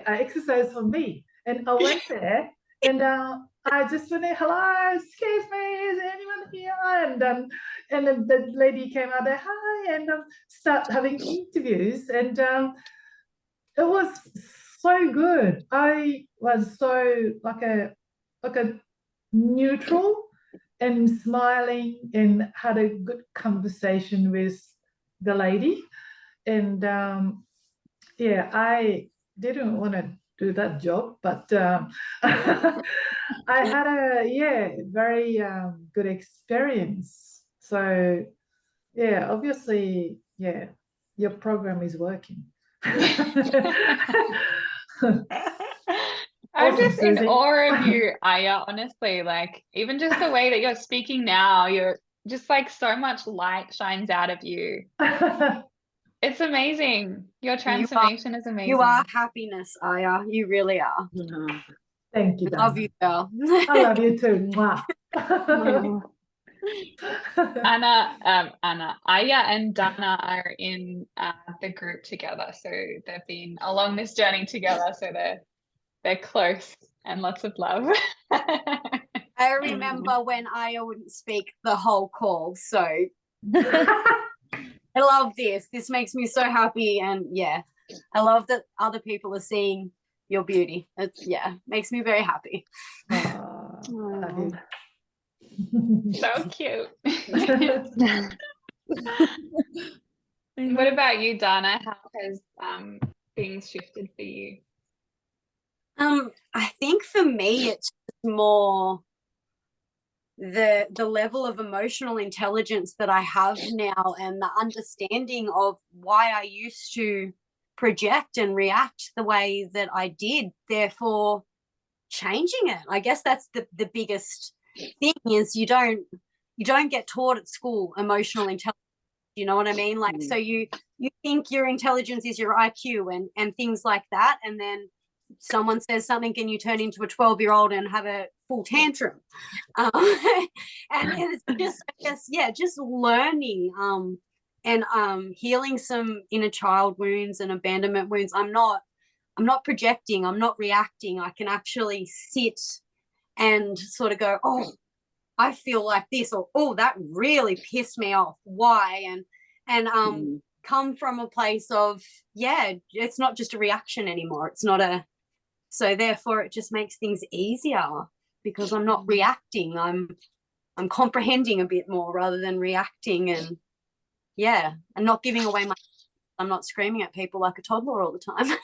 Speaker 4: exercise for me. And I went there, and I just went, hello, excuse me, is anyone here? And then the lady came out there, hi, and start having interviews, and it was so good. I was so like a neutral and smiling, and had a good conversation with the lady, and I didn't want to do that job, but I had a very good experience. So obviously, your program is working.
Speaker 1: I'm
Speaker 4: Awesome,
Speaker 1: just in
Speaker 4: Susie.
Speaker 1: awe of you, Aya, honestly. Like, even just the way that you're speaking now, you're just like so much light shines out of you. It's amazing. Your transformation is amazing.
Speaker 5: You are happiness, Aya. You really are.
Speaker 4: Thank you,
Speaker 5: Love
Speaker 4: Dana.
Speaker 5: you, girl.
Speaker 4: I love you too. Mwah.
Speaker 1: Anna, Aya and Dana are in the group together. So they've been along this journey together. So they're close and lots of love.
Speaker 5: I remember when Aya wouldn't speak the whole call. So I love this. This makes me so happy. And yeah, I love that other people are seeing your beauty. It's, yeah, makes me very happy.
Speaker 4: I love you.
Speaker 1: So cute. What about you, Dana? How has things shifted for you?
Speaker 5: I think for me it's more the level of emotional intelligence that I have now and the understanding of why I used to project and react the way that I did, therefore changing it. I guess that's the biggest thing is you don't get taught at school emotional intelligence. You know what I mean? Like, so you think your intelligence is your IQ and things like that, and then someone says something and you turn into a 12-year-old and have a full tantrum. And it's just, I guess, yeah, just learning and healing some inner child wounds and abandonment wounds. I'm not projecting, I'm not reacting. I can actually sit and sort of go, oh, I feel like this, or oh, that really pissed me off. Why? And come from a place of, yeah, it's not just a reaction anymore. It's not a, so therefore it just makes things easier because I'm not reacting. I'm comprehending a bit more rather than reacting, and yeah, and not giving away my, I'm not screaming at people like a toddler all the time.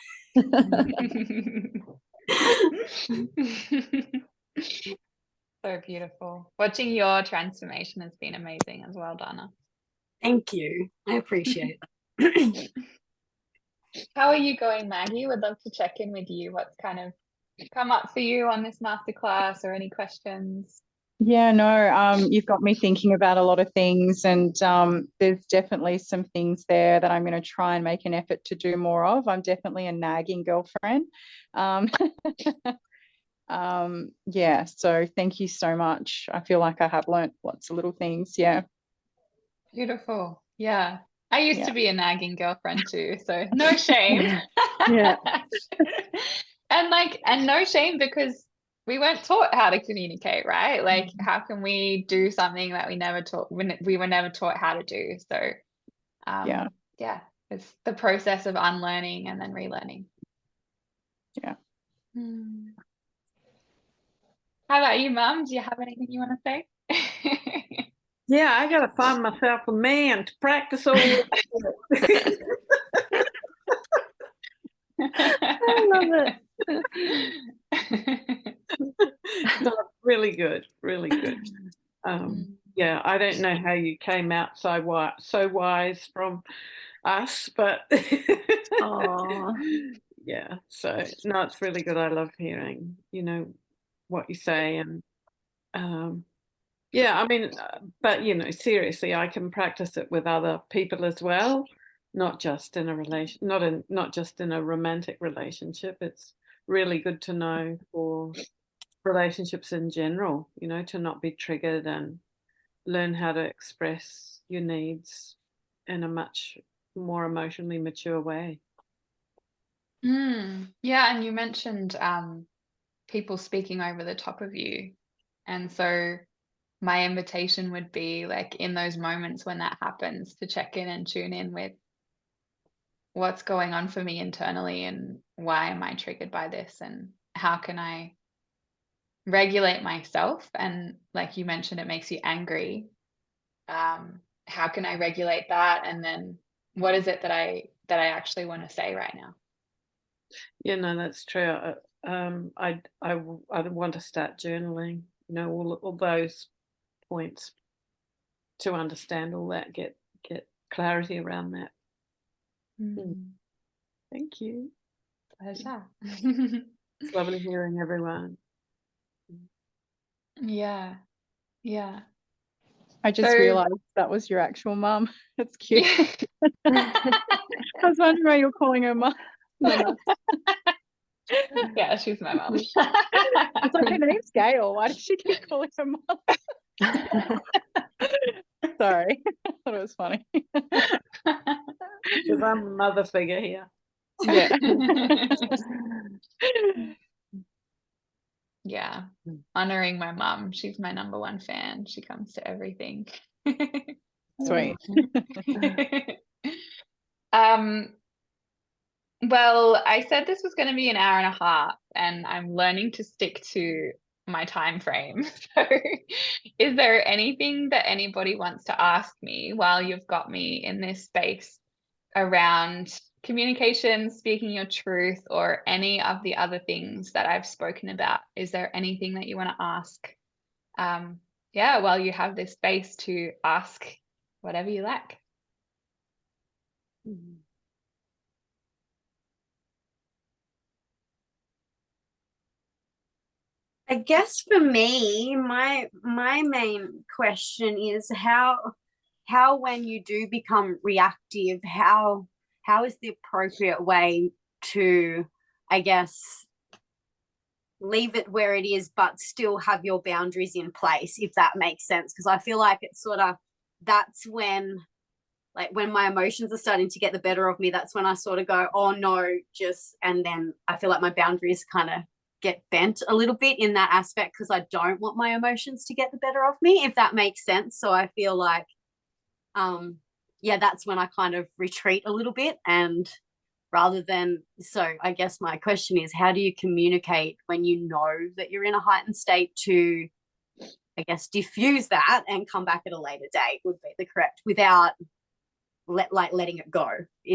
Speaker 1: So beautiful. Watching your transformation has been amazing as well, Dana.
Speaker 5: Thank you. I appreciate it.
Speaker 1: How are you going, Maggie? Would love to check in with you. What's kind of come up for you on this masterclass, or any questions?
Speaker 2: Yeah, no, you've got me thinking about a lot of things, and there's definitely some things there that I'm going to try and make an effort to do more of. I'm definitely a nagging girlfriend. Yeah, so thank you so much. I feel like I have learnt lots of little things. Yeah.
Speaker 1: Beautiful. Yeah. I used to
Speaker 2: Yeah.
Speaker 1: be a nagging girlfriend too, so no shame.
Speaker 3: Yeah.
Speaker 1: And no shame, because we weren't taught how to communicate, right? Like, how can we do something that we were never taught how to do? So yeah, it's the process of unlearning and then relearning.
Speaker 2: Yeah.
Speaker 1: How about you, Mum? Do you have anything you want to say?
Speaker 6: Yeah, I gotta find myself a man to practice all this.
Speaker 3: I love it.
Speaker 6: No, really good, really good. Yeah, I don't know how you came out so wise from us, but yeah, so no, it's really good. I love hearing, what you say, and yeah, I mean, but seriously, I can practice it with other people as well, not just in a not just in a romantic relationship. It's really good to know for relationships in general, to not be triggered and learn how to express your needs in a much more emotionally mature way.
Speaker 1: Yeah, and you mentioned people speaking over the top of you, and so my invitation would be, like, in those moments when that happens, to check in and tune in with what's going on for me internally, and why am I triggered by this, and how can I regulate myself. And like you mentioned, it makes you angry. How can I regulate that? And then what is it that I actually want to say right now?
Speaker 6: Yeah, no, that's true. I want to start journaling, all those points, to understand all that, get clarity around that. Thank you.
Speaker 1: Pleasure.
Speaker 6: It's lovely hearing everyone.
Speaker 1: Yeah. Yeah.
Speaker 2: I just
Speaker 1: So-
Speaker 2: realized that was your actual mum. That's cute.
Speaker 1: Yeah.
Speaker 2: I was wondering why you're calling her mum.
Speaker 1: Yeah, she's my mum.
Speaker 2: It's like her name's Gail. Why does she keep calling her mum? Sorry. I thought it was funny.
Speaker 6: Because I'm a mother figure here.
Speaker 2: Yeah.
Speaker 1: Yeah. Honoring my mum. She's my number one fan. She comes to everything.
Speaker 2: Sweet.
Speaker 1: Well, I said this was going to be an hour and a half, and I'm learning to stick to my time frame. So, is there anything that anybody wants to ask me while you've got me in this space around communication, speaking your truth, or any of the other things that I've spoken about? Is there anything that you want to ask? Yeah, while you have this space to ask whatever you like.
Speaker 5: I guess for me, my main question is how when you do become reactive, how is the appropriate way to, I guess, leave it where it is, but still have your boundaries in place, if that makes sense? Because I feel like it's sort of, that's when, like, when my emotions are starting to get the better of me, that's when I sort of go, oh no, and then I feel like my boundaries kind of get bent a little bit in that aspect, because I don't want my emotions to get the better of me, if that makes sense. So I feel like, yeah, that's when I kind of retreat a little bit, and rather than, so I guess my question is, how do you communicate when you know that you're in a heightened state to, I guess, diffuse that and come back at a later date would be the correct, without letting it go.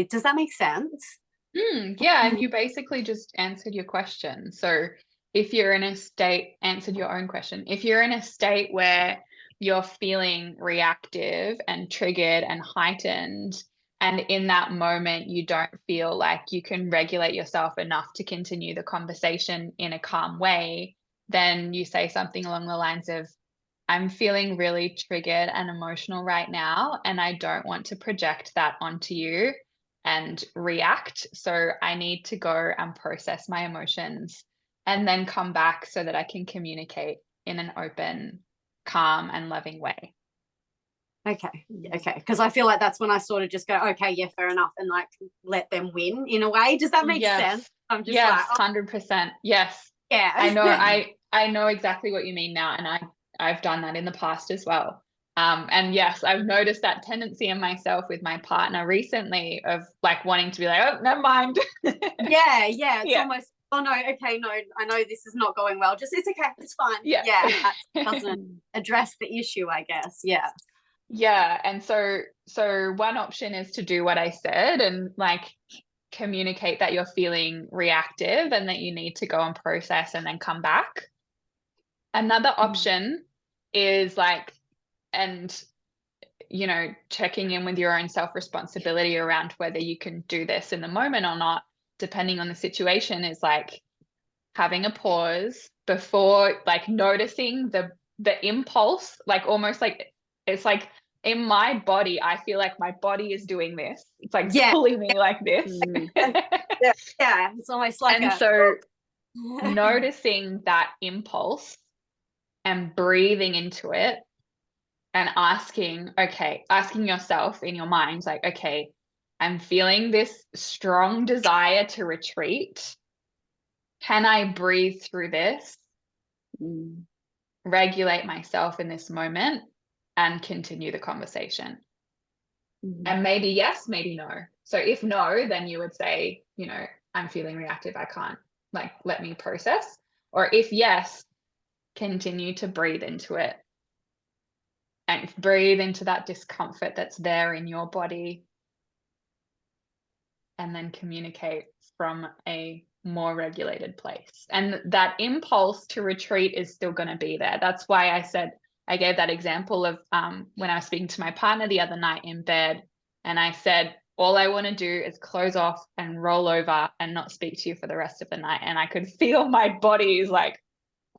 Speaker 5: Does that make sense?
Speaker 1: Yeah, and you basically just answered your question. So if you're in a state, answered your own question. If you're in a state where you're feeling reactive and triggered and heightened, and in that moment you don't feel like you can regulate yourself enough to continue the conversation in a calm way, then you say something along the lines of, I'm feeling really triggered and emotional right now, and I don't want to project that onto you and react. So I need to go and process my emotions and then come back so that I can communicate in an open, calm, and loving way.
Speaker 5: Okay. Because I feel like that's when I sort of just go, okay, yeah, fair enough, and like let them win in a way. Does that make sense? I'm just
Speaker 1: yes,
Speaker 5: like,
Speaker 1: 100%. Yes.
Speaker 5: Yeah.
Speaker 1: I know exactly what you mean now, and I've done that in the past as well. And yes, I've noticed that tendency in myself with my partner recently of like wanting to be like, oh, never mind.
Speaker 5: Yeah. It's almost, oh no, okay, no, I know this is not going well. Just, it's okay, it's fine.
Speaker 1: Yeah.
Speaker 5: That doesn't address the issue, I guess. Yeah.
Speaker 1: Yeah. And so one option is to do what I said and like communicate that you're feeling reactive and that you need to go and process and then come back. Another option is like, and checking in with your own self-responsibility around whether you can do this in the moment or not, depending on the situation, is like having a pause before, like noticing the impulse, like almost like it's like in my body, I feel like my body is doing this. It's like pulling me like this.
Speaker 5: Yeah, it's almost like
Speaker 1: and so noticing that impulse and breathing into it and asking yourself in your mind, like, okay, I'm feeling this strong desire to retreat. Can I breathe through this, regulate myself in this moment, and continue the conversation? And maybe yes, maybe no. So if no, then you would say, I'm feeling reactive. I can't, like, let me process. Or if yes, continue to breathe into it and breathe into that discomfort that's there in your body, and then communicate from a more regulated place. And that impulse to retreat is still going to be there. That's why I gave that example of when I was speaking to my partner the other night in bed, and I said, all I want to do is close off and roll over and not speak to you for the rest of the night. And I could feel my body is like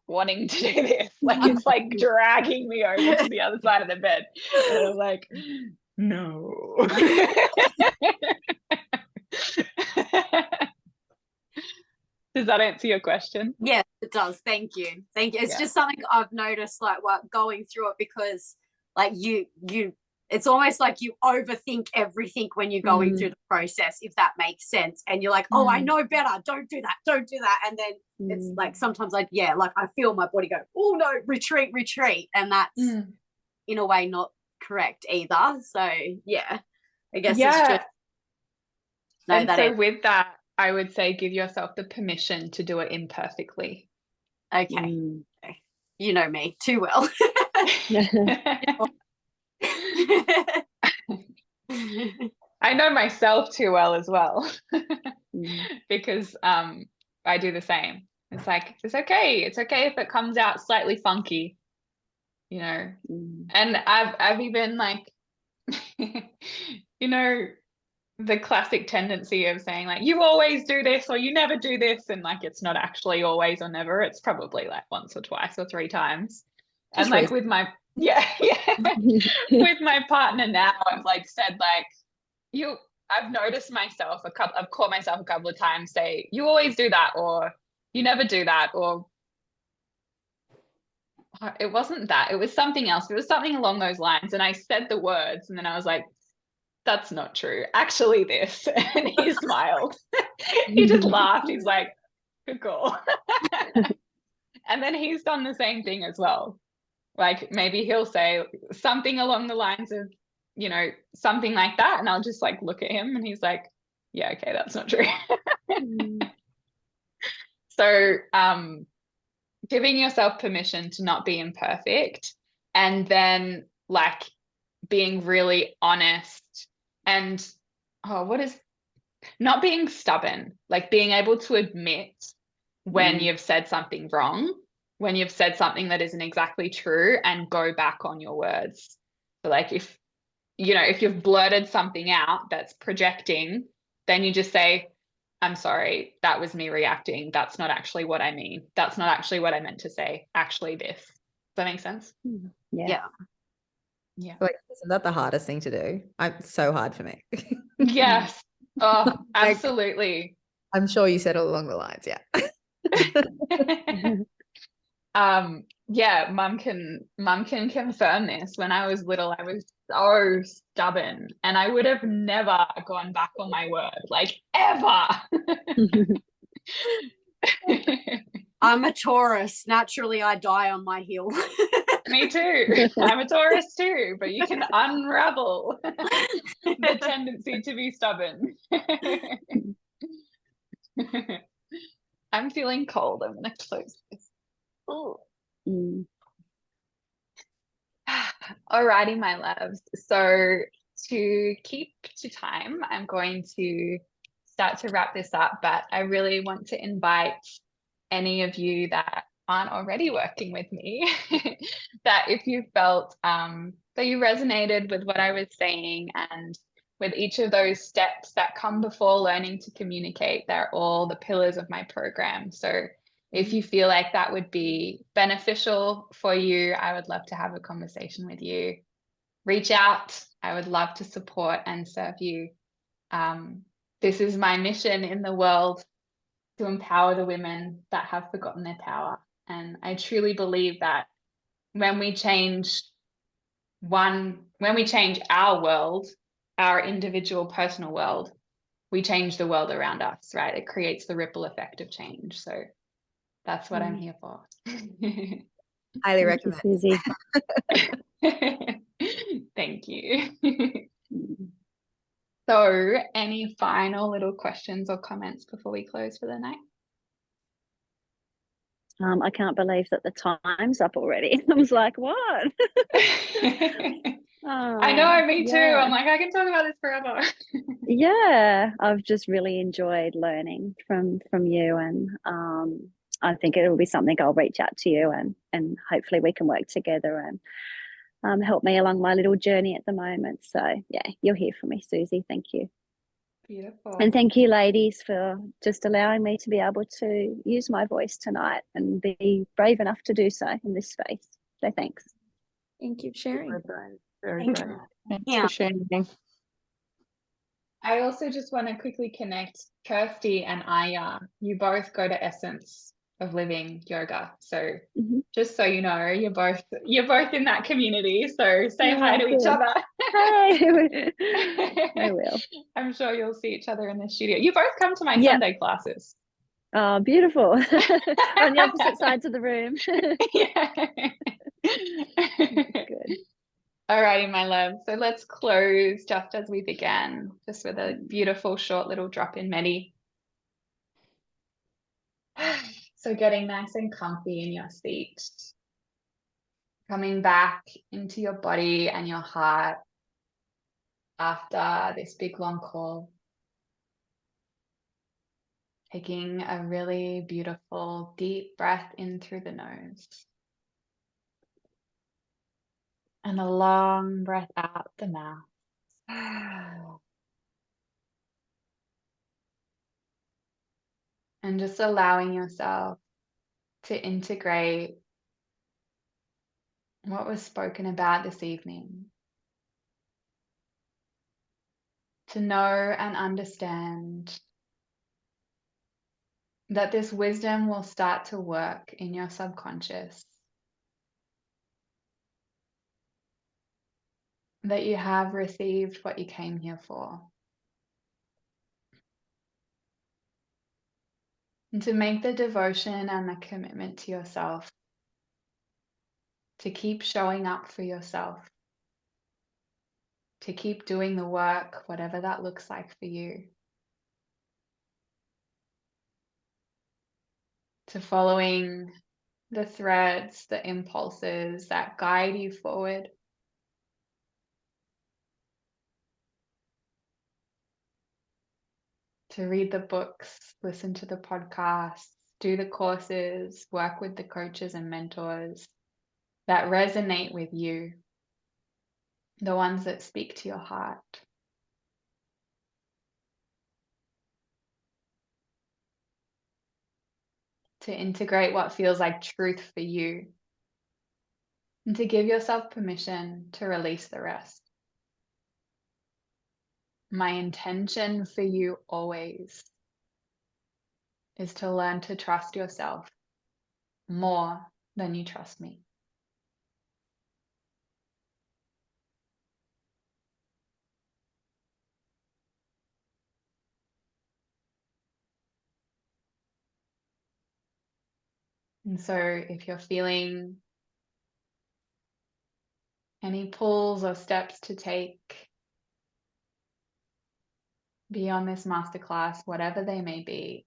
Speaker 1: wanting to do this. Like it's like dragging me over to the other side of the bed. And I was like, no. Does that answer your question?
Speaker 5: Yes, it does. Thank you. Thank you. It's just something I've noticed, like, what going through it, because like you it's almost like you overthink everything when you're going through the process, if that makes sense. And you're like, oh, I know better. Don't do that. Don't do that. And then it's like sometimes like, like I feel my body go, oh no, retreat. And that's in a way not correct either. So yeah, I guess it's just
Speaker 1: and so with that, I would say give yourself the permission to do it imperfectly.
Speaker 5: Okay. You know me too well.
Speaker 1: I know myself too well as well. Because I do the same. It's like, it's okay if it comes out slightly funky, you know. And I've even like you know, the classic tendency of saying like, you always do this or you never do this, and like it's not actually always or never, it's probably like once or twice or three times. And like with my with my partner now, I've like said like, I've noticed myself I've caught myself a couple of times say, you always do that, or you never do that, or it wasn't that, it was something else, it was something along those lines, and I said the words and then I was like, that's not true, actually this. And he smiled. He just laughed. He's like, good call. And then he's done the same thing as well. Like maybe he'll say something along the lines of, you know, something like that, and I'll just like look at him and he's like, yeah, okay, that's not true. So giving yourself permission to not be imperfect, and then like being really honest, and not being stubborn, like being able to admit when you've said something wrong, when you've said something that isn't exactly true, and go back on your words. So like if you've blurted something out that's projecting, then you just say, I'm sorry, that was me reacting. That's not actually what I mean. That's not actually what I meant to say. Actually this. Does that make sense?
Speaker 5: Yeah.
Speaker 7: Like, isn't that the hardest thing to do? It's so hard for me.
Speaker 1: Yes. Oh, absolutely.
Speaker 7: I'm sure you said it along the lines.
Speaker 1: Yeah, mum can confirm this. When I was little, I was so stubborn, and I would have never gone back on my word, like ever.
Speaker 5: I'm a Taurus. Naturally, I die on my heel.
Speaker 1: Me too. I'm a Taurus too, but you can unravel the tendency to be stubborn. I'm feeling cold. I'm going to close this. Oh. Alrighty, my loves. So to keep to time, I'm going to start to wrap this up, but I really want to invite any of you that aren't already working with me, that if you felt that you resonated with what I was saying, and with each of those steps that come before learning to communicate, they're all the pillars of my program. So if you feel like that would be beneficial for you, I would love to have a conversation with you. Reach out. I would love to support and serve you. This is my mission in the world, to empower the women that have forgotten their power. And I truly believe that when we change our world, our individual personal world, we change the world around us, right? It creates the ripple effect of change. So that's what I'm here for.
Speaker 7: Highly recommend.
Speaker 3: Susie.
Speaker 1: Thank you. So any final little questions or comments before we close for the night?
Speaker 3: I can't believe that the time's up already. I was like, what?
Speaker 1: I know, me too. I'm like, I can talk about this forever.
Speaker 3: Yeah, I've just really enjoyed learning from you, and I think it will be something I'll reach out to you, and hopefully we can work together and help me along my little journey at the moment. So yeah, you'll hear from me, Susie. Thank you.
Speaker 1: Beautiful.
Speaker 3: And thank you, ladies, for just allowing me to be able to use my voice tonight and be brave enough to do so in this space. So thanks.
Speaker 7: Thank you for sharing.
Speaker 6: Very brave. Very
Speaker 5: Thank
Speaker 6: brave.
Speaker 5: you.
Speaker 2: Thanks
Speaker 5: Yeah.
Speaker 2: for sharing.
Speaker 1: I also just want to quickly connect Kirsty and Aya. You both go to Essence of Living Yoga. So just so you know, you're both in that community. So say hi to each other.
Speaker 3: Hey, I will.
Speaker 1: I'm sure you'll see each other in the studio. You both come to my
Speaker 3: Yep.
Speaker 1: Sunday classes.
Speaker 3: Oh, beautiful. On the opposite sides of the room.
Speaker 1: Yeah.
Speaker 3: Good.
Speaker 1: Alrighty, my love. So let's close just as we began, just with a beautiful short little drop in Medi. So getting nice and comfy in your seat. Coming back into your body and your heart after this big long call. Taking a really beautiful deep breath in through the nose. And a long breath out the mouth. And just allowing yourself to integrate what was spoken about this evening. To know and understand that this wisdom will start to work in your subconscious. That you have received what you came here for. And to make the devotion and the commitment to yourself. To keep showing up for yourself. To keep doing the work, whatever that looks like for you. To following the threads, the impulses that guide you forward. To read the books, listen to the podcasts, do the courses, work with the coaches and mentors that resonate with you, the ones that speak to your heart. To integrate what feels like truth for you, and to give yourself permission to release the rest. My intention for you always is to learn to trust yourself more than you trust me. And so if you're feeling any pulls or steps to take beyond this masterclass, whatever they may be,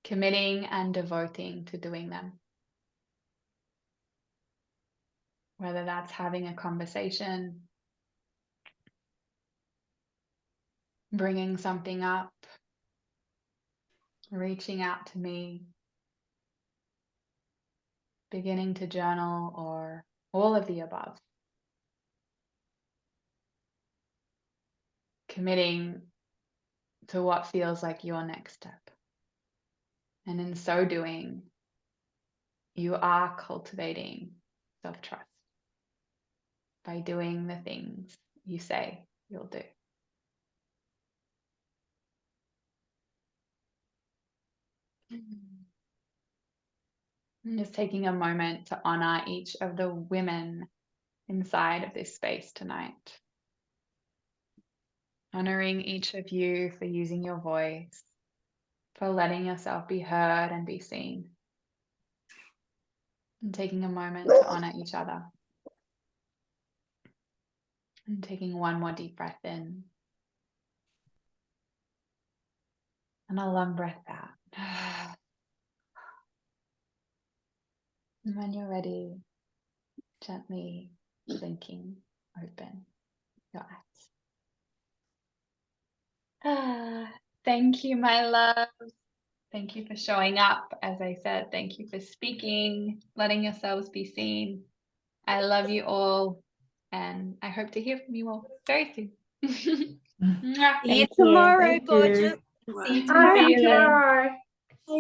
Speaker 1: committing and devoting to doing them. Whether that's having a conversation, bringing something up, reaching out to me, beginning to journal, or all of the above. Committing to what feels like your next step. And in so doing, you are cultivating self-trust by doing the things you say you'll do. And just taking a moment to honor each of the women inside of this space tonight. Honoring each of you for using your voice, for letting yourself be heard and be seen. And taking a moment to honor each other. And taking one more deep breath in. And a long breath out. And when you're ready, gently blinking open your eyes. Thank you, my love. Thank you for showing up. As I said, thank you for speaking, letting yourselves be seen. I love you all, and I hope to hear from you all very soon. Mwah.
Speaker 5: See you
Speaker 3: Thank you.
Speaker 5: tomorrow,
Speaker 4: Thank you.
Speaker 5: gorgeous. See you
Speaker 4: I'll
Speaker 5: tomorrow.
Speaker 4: see you
Speaker 1: Fabulous.
Speaker 4: tomorrow.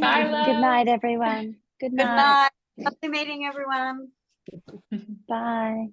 Speaker 1: Bye,
Speaker 3: Good
Speaker 1: love.
Speaker 3: night, everyone. Good
Speaker 5: Good
Speaker 3: night.
Speaker 5: night. Lovely meeting everyone.
Speaker 3: Bye.